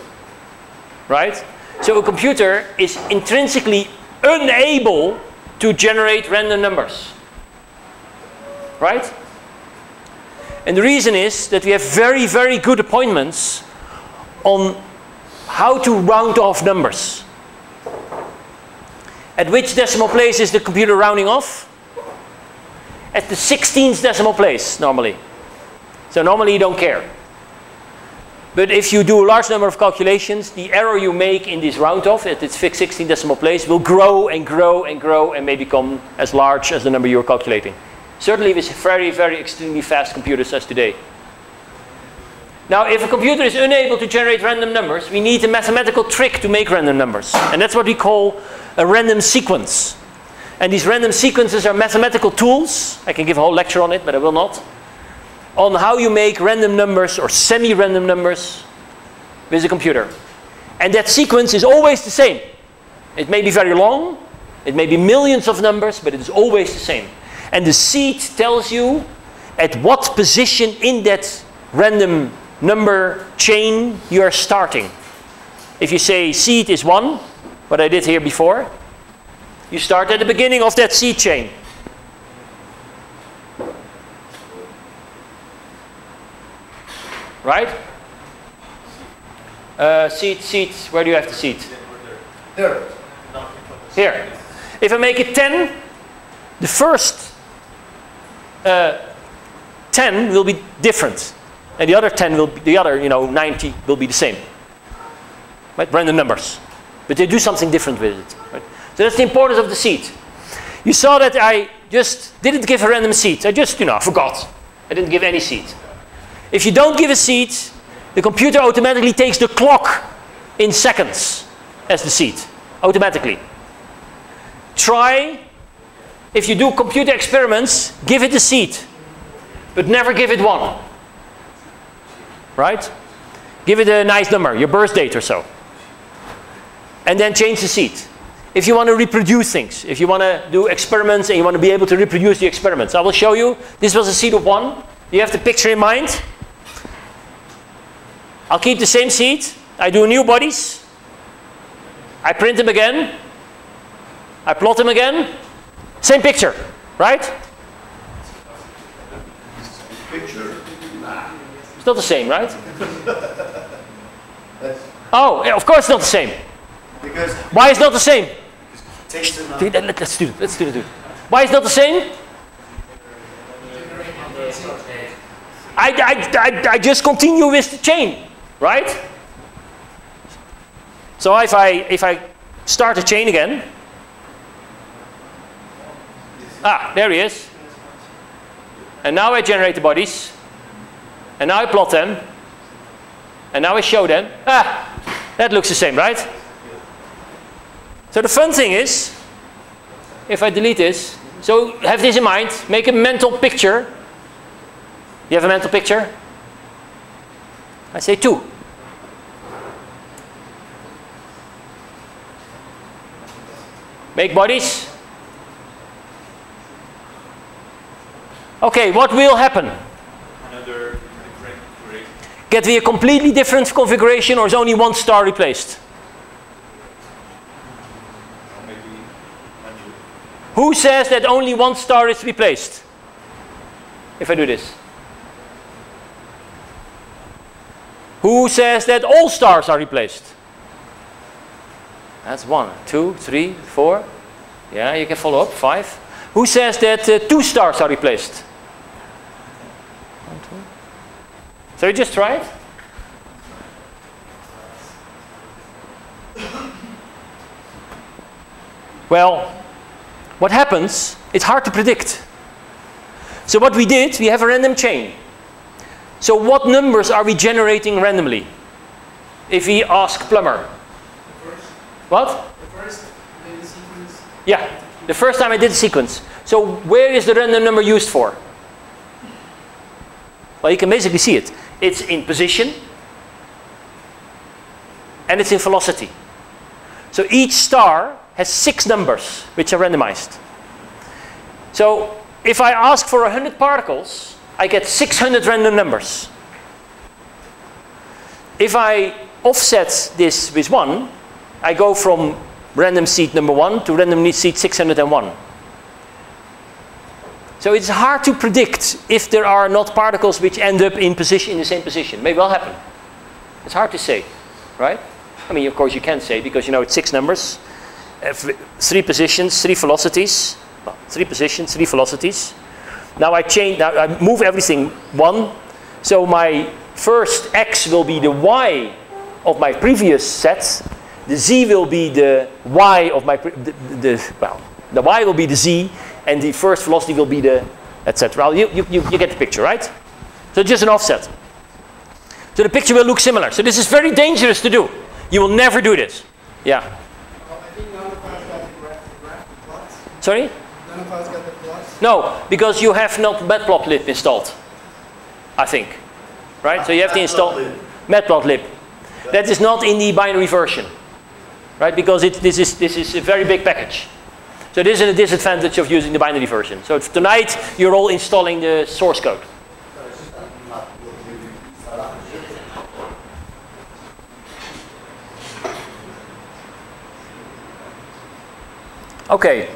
Right? So a computer is intrinsically unable to generate random numbers. Right? And the reason is that we have very, very good appointments on how to round off numbers. At which decimal place is the computer rounding off? At the 16th decimal place, normally. So normally you don't care. But if you do a large number of calculations, the error you make in this round off at its fixed 16th decimal place will grow and grow and grow and may become as large as the number you're calculating. Certainly with very, very extremely fast computers as today. Now, if a computer is unable to generate random numbers, we need a mathematical trick to make random numbers. And that's what we call a random sequence. And these random sequences are mathematical tools. I can give a whole lecture on it, but I will not. On how you make random numbers or semi-random numbers with a computer. And that sequence is always the same. It may be very long. It may be millions of numbers, but it is always the same. And the seed tells you at what position in that random number chain you are starting. If you say seed is 1, what I did here before, you start at the beginning of that seed chain. Right? Seed, where do you have the seed? There. Here. If I make it 10, the first 10 will be different. And the other 10 will be, the other, 90 will be the same. Right? Random numbers. But they do something different with it. Right? So that's the importance of the seed. You saw that I just didn't give a random seed. I just, forgot. I didn't give any seed. If you don't give a seed, the computer automatically takes the clock in seconds as the seed. Automatically. Try, if you do computer experiments, give it a seed. But never give it 1. Right? Give it a nice number, your birth date or so. And then change the seed. If you want to reproduce things, if you want to do experiments and you want to be able to reproduce the experiments, I will show you. This was a seed of 1. You have the picture in mind. I'll keep the same seed. I do new bodies. I print them again. I plot them again. Same picture, right? Picture. It's not the same, right? Oh, yeah, of course it's not the same. Because why is not the same? takes them Let's do it. Let's do it. Why is not the same? I just continue with the chain, right? So if I start a chain again, there he is. And now I generate the bodies. And now I plot them. And now I show them. That looks the same, right? So the fun thing is, if I delete this, so have this in mind, make a mental picture. You have a mental picture? I say 2. Make bodies. Okay, what will happen? Another different configuration. Get we a completely different configuration, or is only 1 star replaced? Maybe unusual. Who says that only 1 star is replaced? If I do this. Who says that all stars are replaced? That's 1, 2, 3, 4. Yeah, you can follow up. 5. Who says that 2 stars are replaced? 1, 2. So you just try it. Well, what happens? It's hard to predict. So what we did, we have a random chain. So what numbers are we generating randomly? If we ask plumber. What? The first data sequence. Yeah, the first time I did the sequence. So where is the random number used for? Well, you can basically see it. It's in position and it's in velocity. So each star has 6 numbers which are randomized. So if I ask for 100 particles, I get 600 random numbers. If I offset this with 1, I go from random seed number 1 to random seed 601. So it's hard to predict if there are not particles which end up in the same position. May well happen. It's hard to say, right? I mean, of course you can say, because it's 6 numbers, 3 positions, 3 velocities. Well, 3 positions, 3 velocities. Now I move everything 1. So my first x will be the y of my previous set. The z will be the y of my the y will be the z, and the first velocity will be the etc. Well, you get the picture, right? So just an offset. So the picture will look similar. So this is very dangerous to do. You will never do this. Yeah. I think none of us got the plots. Sorry? None of us got the plots. No, because you have not matplotlib installed, I think. Right? So you have to install matplotlib. That is not in the binary version. Right? Because this is a very big package. So this is a disadvantage of using the binary version. So tonight you're all installing the source code. Okay.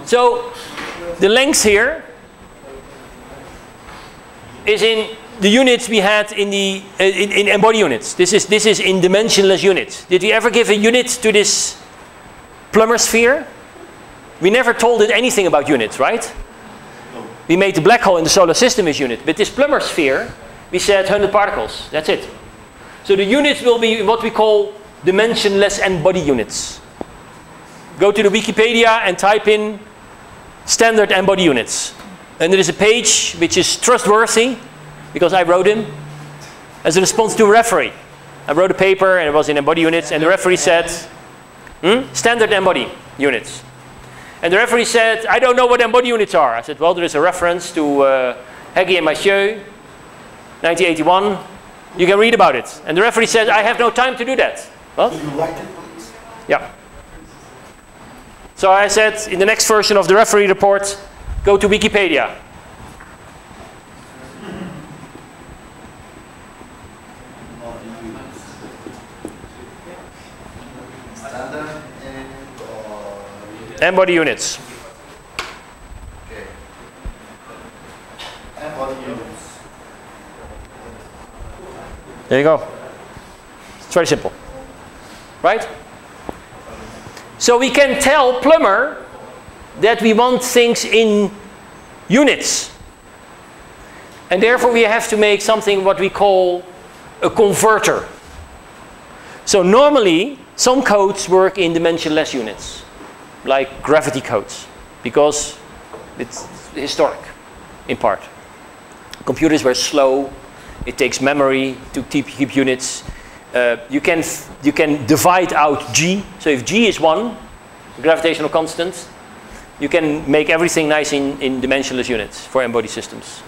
So the length here is in the units we had in the in n-body units. This is in dimensionless units. Did we ever give a unit to this plumber sphere? We never told it anything about units, right? No. We made the black hole in the solar system as unit, but this plumber sphere, we said 100 particles. That's it. So the units will be what we call dimensionless n-body units. Go to the Wikipedia and type in standard n-body units. And there is a page which is trustworthy, because I wrote him, as a response to a referee. I wrote a paper and it was in n-body units, and the referee said, standard n-body units. And the referee said, I don't know what n-body units are. I said, well, there is a reference to Heggie and Mathieu, 1981. You can read about it. And the referee said, I have no time to do that. Well, Can you write it, please? yeah. So I said, in the next version of the referee report, go to Wikipedia. Standard N-body units. okay. N-body units. There you go. It's very simple. Right? So we can tell plumber that we want things in units. And therefore we have to make something what we call a converter. So normally some codes work in dimensionless units, like gravity codes, because it's historic in part. Computers were slow. It takes memory to keep units. You can divide out G. So if G is 1, the gravitational constant, you can make everything nice in dimensionless units for n-body systems.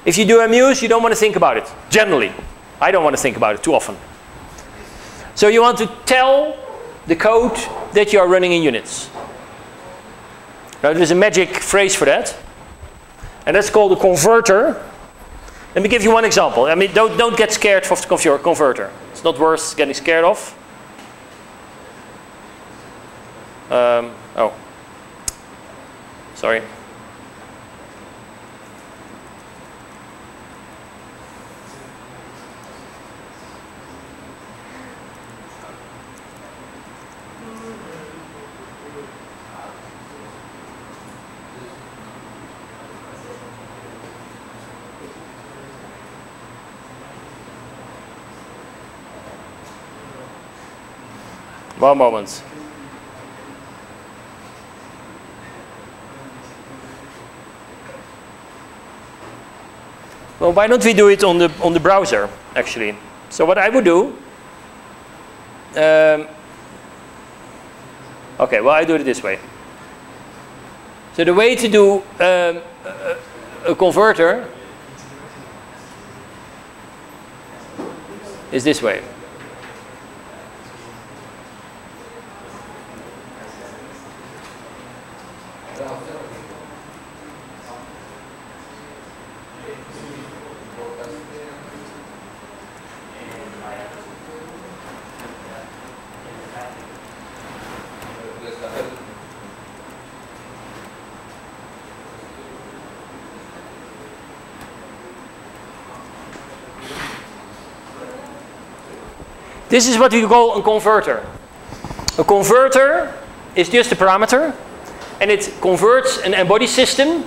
If you do Amuse, you don't want to think about it. Generally, I don't want to think about it too often. So you want to tell the code that you are running in units. Now there's a magic phrase for that, and that's called a converter. Let me give you one example. I mean, don't get scared of the converter. It's not worth getting scared of. Oh, sorry. One moment. Well, why don't we do it on the browser, actually? So what I would do, okay, well, I do it this way. So the way to do a converter is this way. This is what we call a converter. A converter is just a parameter, and it converts an n-body system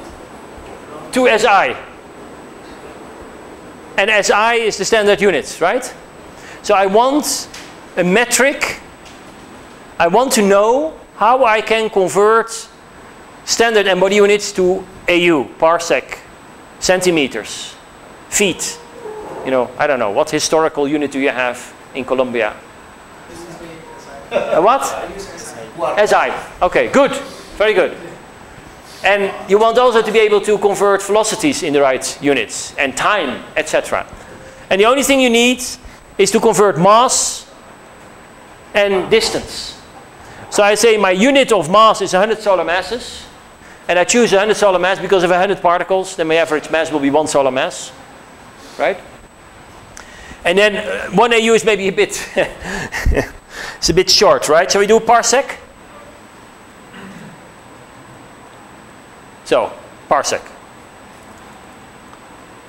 to SI. And SI is the standard units, right? So I want a metric. I want to know how I can convert standard n-body units to AU, parsec, centimeters, feet. You know, I don't know, what historical unit do you have in Colombia? What? SI. Okay, good. Very good. And you want also to be able to convert velocities in the right units and time, etc. And the only thing you need is to convert mass and distance. So I say my unit of mass is 100 solar masses. And I choose 100 solar mass because if 100 particles, then my average mass will be 1 solar mass. Right? And then 1 AU is maybe a bit, it's a bit short, right? So we do parsec. So, parsec.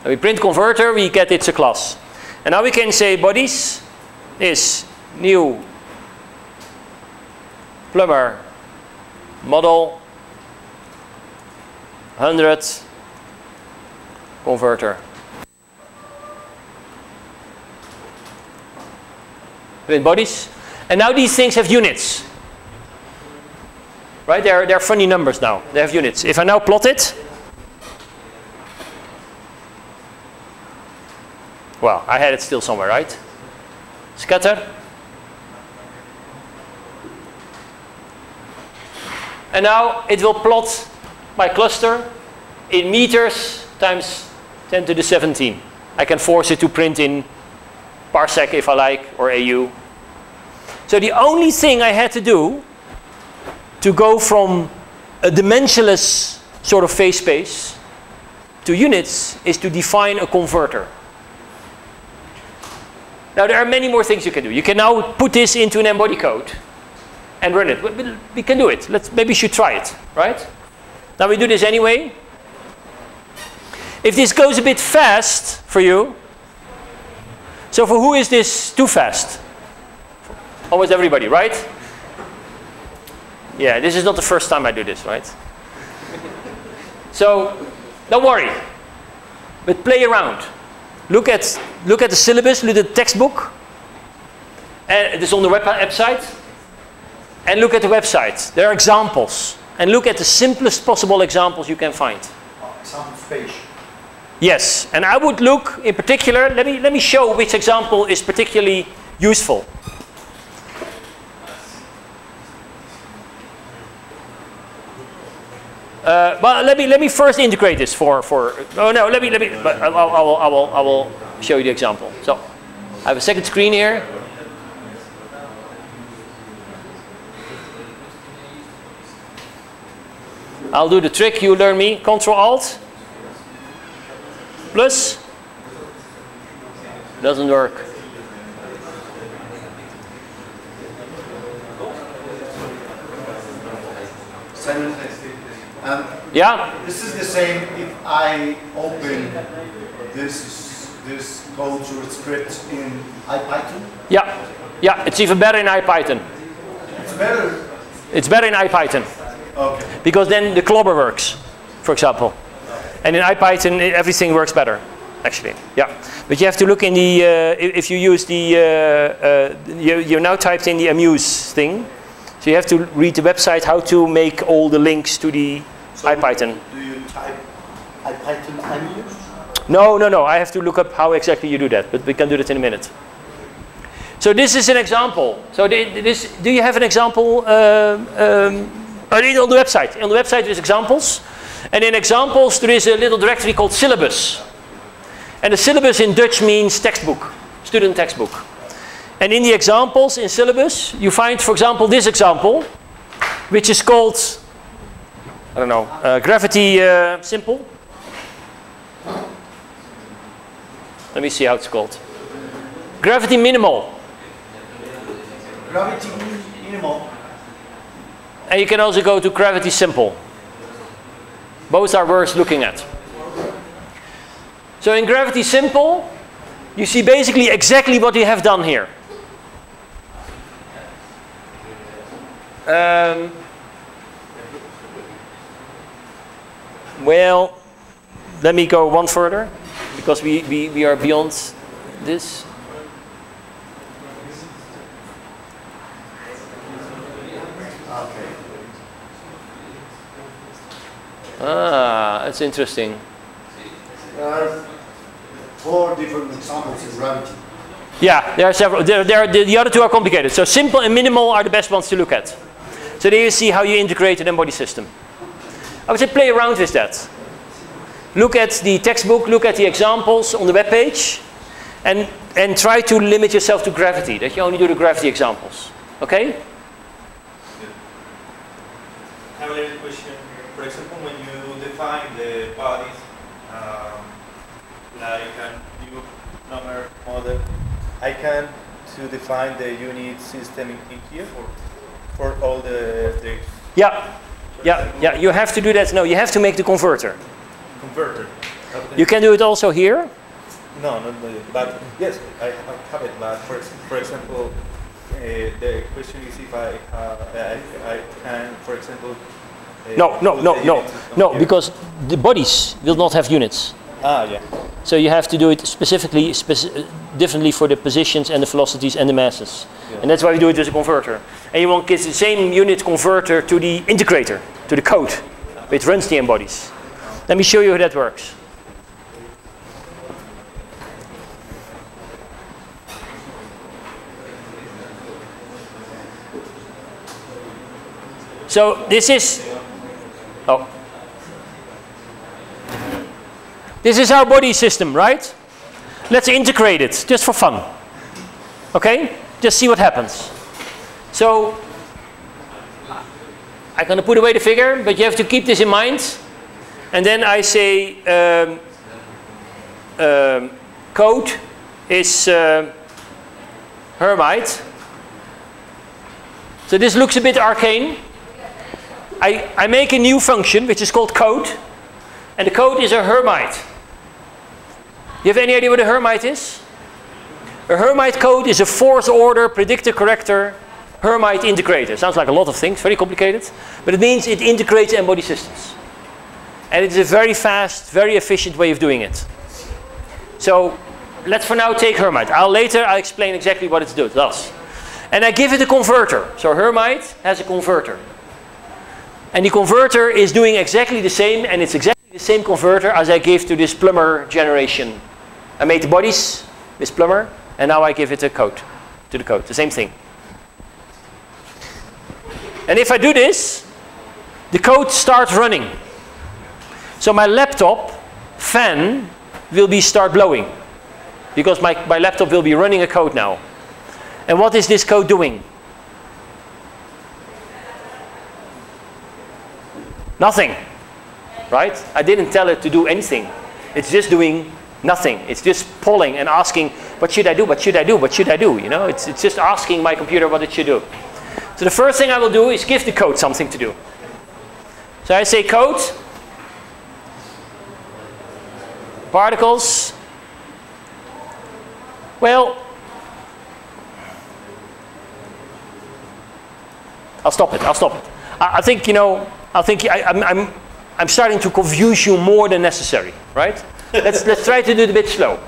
And we print converter, we get it's a class. And now we can say bodies is new plumber model 100 converter. Print bodies. And now these things have units. Right? They're funny numbers now. They have units. If I now plot it, well, I had it still somewhere, right? Scatter. And now it will plot my cluster in meters times 10 to the 17. I can force it to print in parsec if I like, or AU. So the only thing I had to do to go from a dimensionless sort of phase space to units is to define a converter. Now there are many more things you can do. You can now put this into an n-body code and run it. We can do it. Maybe we should try it, right? Now we do this anyway. If this goes a bit fast for you, so for who is this too fast? Almost everybody, right? Yeah, this is not the first time I do this, right? So, don't worry, but play around. Look at the syllabus, look at the textbook, and it is on the website, and look at the website. There are examples, and look at the simplest possible examples you can find. Example space. Yes, and I would look in particular. Let me show which example is particularly useful. Well, let me first integrate this for. Oh no, let me. But I will show you the example. So, I have a second screen here. I'll do the trick you learn me. Control Alt plus. Doesn't work. Yeah. This is the same if I open this code or script in IPython. Yeah. Yeah. It's even better in IPython. It's better. It's better in IPython. Okay. Because then the clobber works, for example. And in IPython, everything works better, actually. Yeah. But you have to look in the, if you use the, you now typed in the amuse thing. So you have to read the website how to make all the links to the IPython. Do you type IPython amuse? No. I have to look up how exactly you do that. But we can do that in a minute. So this is an example. So do you have an example? On the website. On the website there's examples. And in examples there is a little directory called syllabus. And the syllabus in Dutch means textbook, student textbook. And in the examples in syllabus you find, for example, this example, which is called, I don't know, gravity simple. Let me see how it's called. Gravity minimal. Gravity minimal. And you can also go to gravity simple. Both are worth looking at. So in gravity simple, you see basically exactly what you have done here. Well, let me go one further, because we are beyond this. Ah, that's interesting. There are 4 different examples in gravity. Yeah, there are several. The other 2 are complicated. So simple and minimal are the best ones to look at. So there you see how you integrate an n-body system. I would say play around with that. Look at the textbook, look at the examples on the web page, and try to limit yourself to gravity, that you only do the gravity examples. Okay? I have a little question. For example, when you define the bodies, like a new number model, I can to define the unit system in here for all the Yeah, you have to do that. No, you have to make the converter. converter. Okay. You can do it also here. No, not really. But yes, I have it. But for example, the question is if I can, for example. No, because the bodies will not have units. Yeah. So you have to do it specifically, differently for the positions and the velocities and the masses. Yeah. And that's why we do it as a converter. And you want to get the same unit converter to the integrator, to the code, which runs the n-bodies. Let me show you how that works. So this is, this is our body system, right? Let's integrate it, just for fun. Okay? Just see what happens. So, I'm going to put away the figure, but you have to keep this in mind. And then I say code is Hermite. So this looks a bit arcane. I make a new function, which is called code. And the code is a Hermite. You have any idea what a Hermite is? A Hermite code is a 4th order predictor corrector Hermite integrator. Sounds like a lot of things, very complicated. But it means it integrates n-body systems. And it's a very fast, very efficient way of doing it. So let's for now take Hermite. Later I'll explain exactly what it does. And I give it a converter. So Hermite has a converter. And the converter is doing exactly the same, and it's exactly the same converter as I gave to this plumber generation. I made the bodies, this plumber, and now I give it a code, to the code, the same thing. And if I do this, the code starts running. So my laptop fan will start blowing, because my laptop will be running a code now. And what is this code doing? Nothing, right? I didn't tell it to do anything. It's just doing nothing. It's just polling and asking, what should I do, what should I do, what should I do? You know, it's just asking my computer what it should do. So the first thing I will do is give the code something to do. So I say code, particles. Well, I'll stop it. I think, you know, I'm starting to confuse you more than necessary, right? Let's try to do it a bit slow.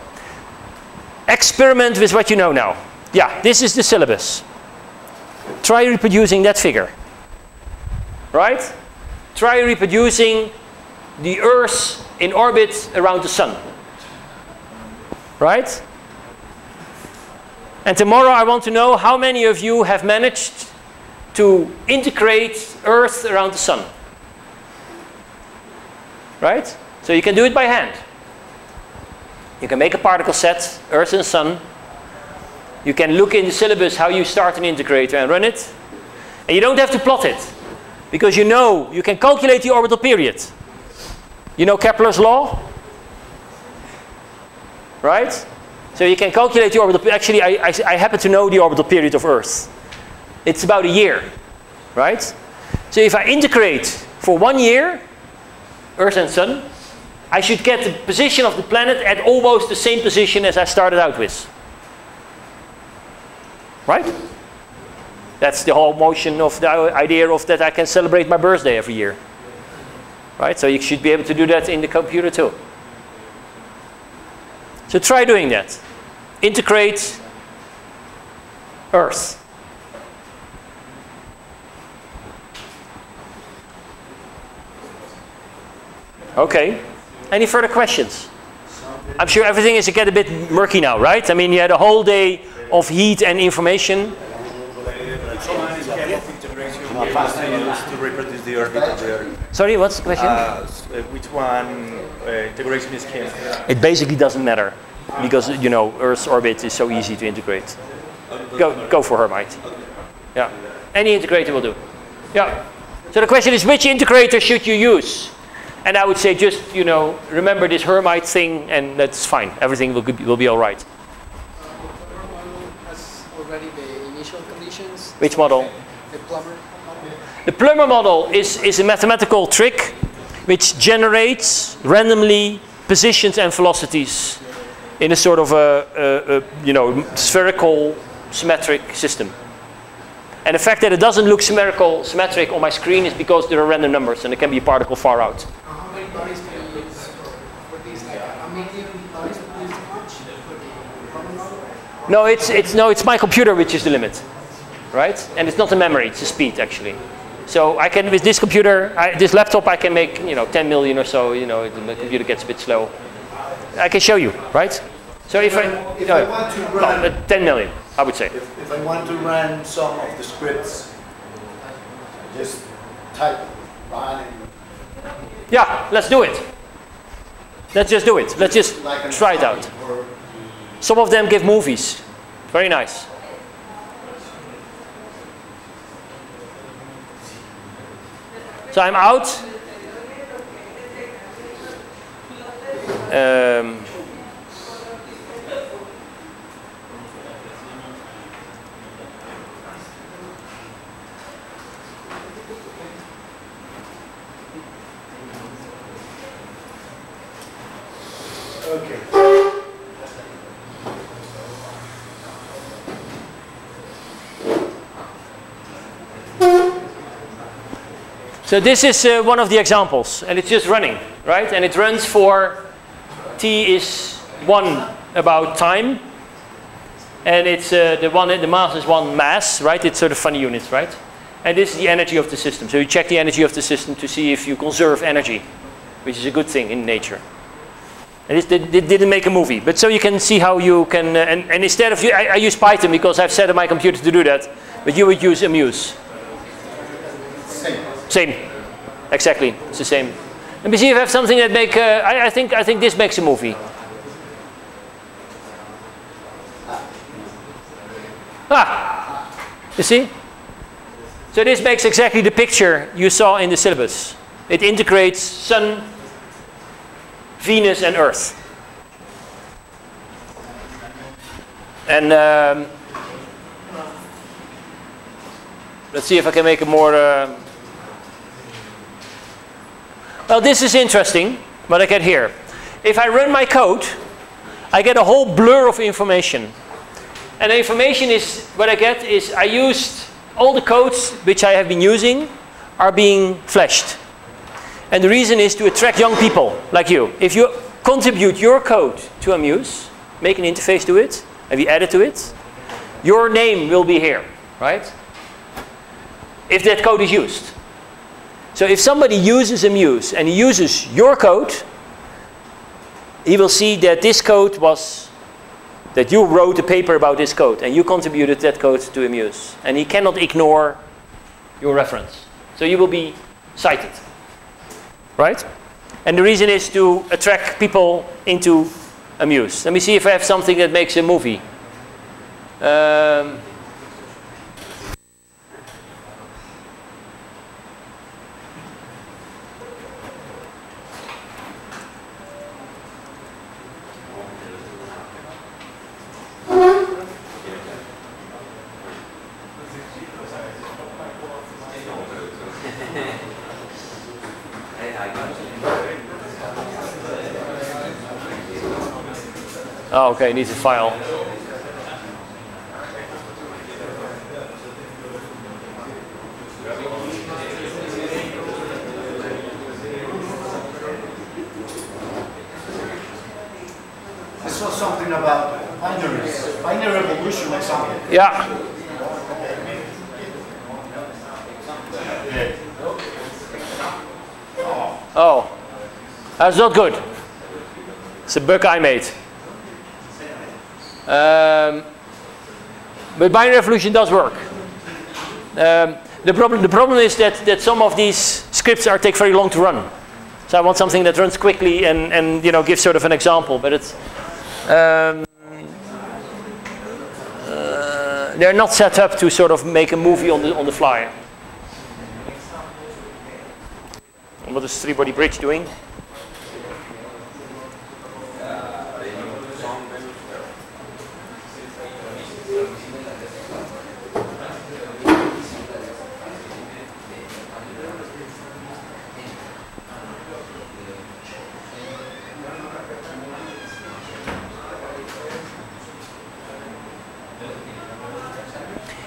Experiment with what you know now. Yeah, this is the syllabus. Try reproducing that figure, right? Try reproducing the Earth in orbit around the Sun, right? And tomorrow I want to know how many of you have managed to integrate Earth around the Sun. Right? So you can do it by hand. You can make a particle set, Earth and Sun. You can look in the syllabus how you start an integrator and run it. And you don't have to plot it, because you know you can calculate the orbital period. You know Kepler's law? Right? So you can calculate the orbital period. Actually, I happen to know the orbital period of Earth. It's about a year, right? So if I integrate for 1 year, Earth and Sun, I should get the position of the planet at almost the same position as I started out with. Right? That's the whole motion of the idea of that I can celebrate my birthday every year. Right? So you should be able to do that in the computer too. So try doing that. Integrate Earth. Okay. Any further questions? I'm sure everything is get a bit murky now, right? I mean, you had a whole day of heat and information. To reproduce the orbit of the Earth. Sorry, what's the question? Which one integration is key? It basically doesn't matter because, you know, Earth's orbit is so easy to integrate. Go for Hermite. Yeah. Any integrator will do. Yeah. So the question is, which integrator should you use? And I would say just, you know, remember this Hermite thing and that's fine. Everything will be all right. Has already the initial conditions. Which model? The Plummer model. The Plummer model is a mathematical trick which generates randomly positions and velocities in a sort of a you know, spherical symmetric system. And the fact that it doesn't look symmetric on my screen is because there are random numbers and it can be a particle far out. How many bodies can you use for these? Like a million bodies would be too much for the Plummer model? No, it's my computer which is the limit, right? And it's not the memory, it's the speed actually. So I can, with this computer, this laptop, I can make, you know, 10 million or so. You know, the computer gets a bit slow. I can show you, right? So if I want to run 10 million, I would say. If I want to run some of the scripts, just type run and yeah, let's do it. Let's just do it. Let's just try it out. Some of them give movies. Very nice. So I'm out. okay. So this is one of the examples, and it's just running, right? And it runs for t is 1 about time, and it's the mass is 1 mass, right? It's sort of funny units, right? And this is the energy of the system. So you check the energy of the system to see if you conserve energy, which is a good thing in nature. And they didn't make a movie, but so you can see how you can. And instead of I use Python because I've set up my computer to do that, but you would use Amuse. Same, exactly. It's the same. Let me see if I have something that make. I think this makes a movie. Ah, you see? So this makes exactly the picture you saw in the syllabus. It integrates Sun, Venus, and Earth. And let's see if I can make a more. Well, this is interesting, what I get here. If I run my code, I get a whole blur of information. And the information is, what I get is, I used all the codes which I have been using are being flashed. And the reason is to attract young people like you. If you contribute your code to Amuse, make an interface to it, and we add it to it, your name will be here, right? If that code is used. So if somebody uses Amuse and he uses your code, he will see that this code was, that you wrote a paper about this code and you contributed that code to Amuse. And he cannot ignore your reference. So you will be cited, right? And the reason is to attract people into Amuse. Let me see if I have something that makes a movie. Oh, okay, needs a file. I saw something about binaries, binary revolution example. Yeah. Oh. That's not good. It's a bug I made. But binary evolution does work. The problem is that some of these scripts take very long to run. So I want something that runs quickly and you know, gives sort of an example. But it's they're not set up to sort of make a movie on the fly. And what is three-body bridge doing?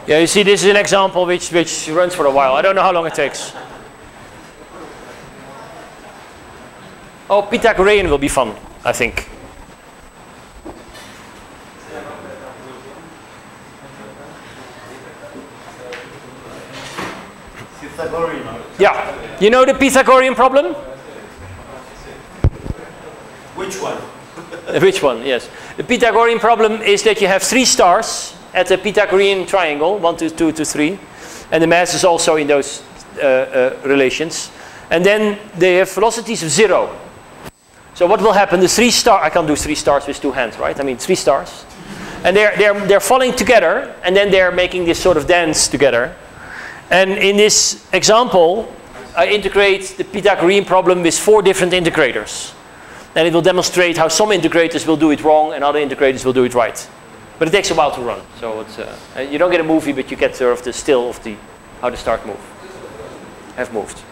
Yeah, you see, this is an example which runs for a while. I don't know how long it takes. Oh, Pythagorean will be fun, I think. Pythagorean. Yeah. You know the Pythagorean problem? Which one? Which one? Yes. The Pythagorean problem is that you have three stars at a Pythagorean triangle, 1, 2, 2, 2, 3, and the mass is also in those relations. And then they have velocities of 0. So what will happen? The three stars, I can't do three stars with two hands, right? I mean three stars, and they're falling together, and then they're making this sort of dance together. And in this example, I integrate the Pythagorean problem with 4 different integrators, and it will demonstrate how some integrators will do it wrong and other integrators will do it right. But it takes a while to run, so it's you don't get a movie, but you get sort of the still of how the stars have moved.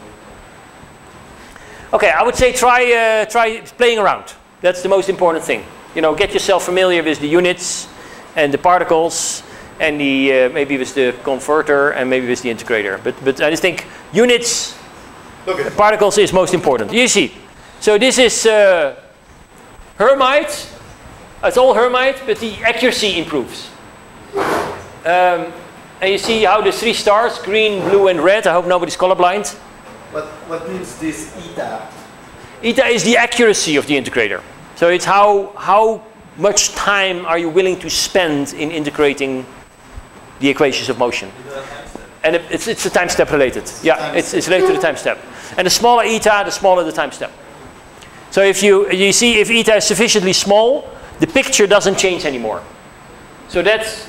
Okay, I would say try playing around. That's the most important thing. You know, get yourself familiar with the units and the particles and the maybe with the converter and maybe with the integrator. But I just think units, particles is most important. You see, so this is Hermite. It's all Hermite, but the accuracy improves. And you see how the 3 stars, green, blue, and red. I hope nobody's colorblind. What means this eta? Eta is the accuracy of the integrator. So it's how much time are you willing to spend in integrating the equations of motion. And it's a time step related. Yeah, it's related to the time step. And the smaller eta, the smaller the time step. So if you see if eta is sufficiently small, the picture doesn't change anymore. So that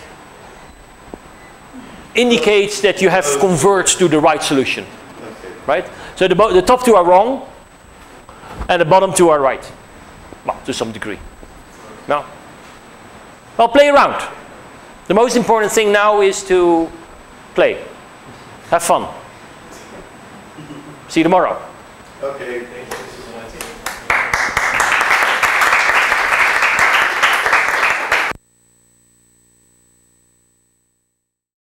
indicates that you have converged to the right solution. Right? So the top 2 are wrong, and the bottom 2 are right. Well, to some degree. No. Well, play around. The most important thing now is to play. Have fun. See you tomorrow. Okay, thank you.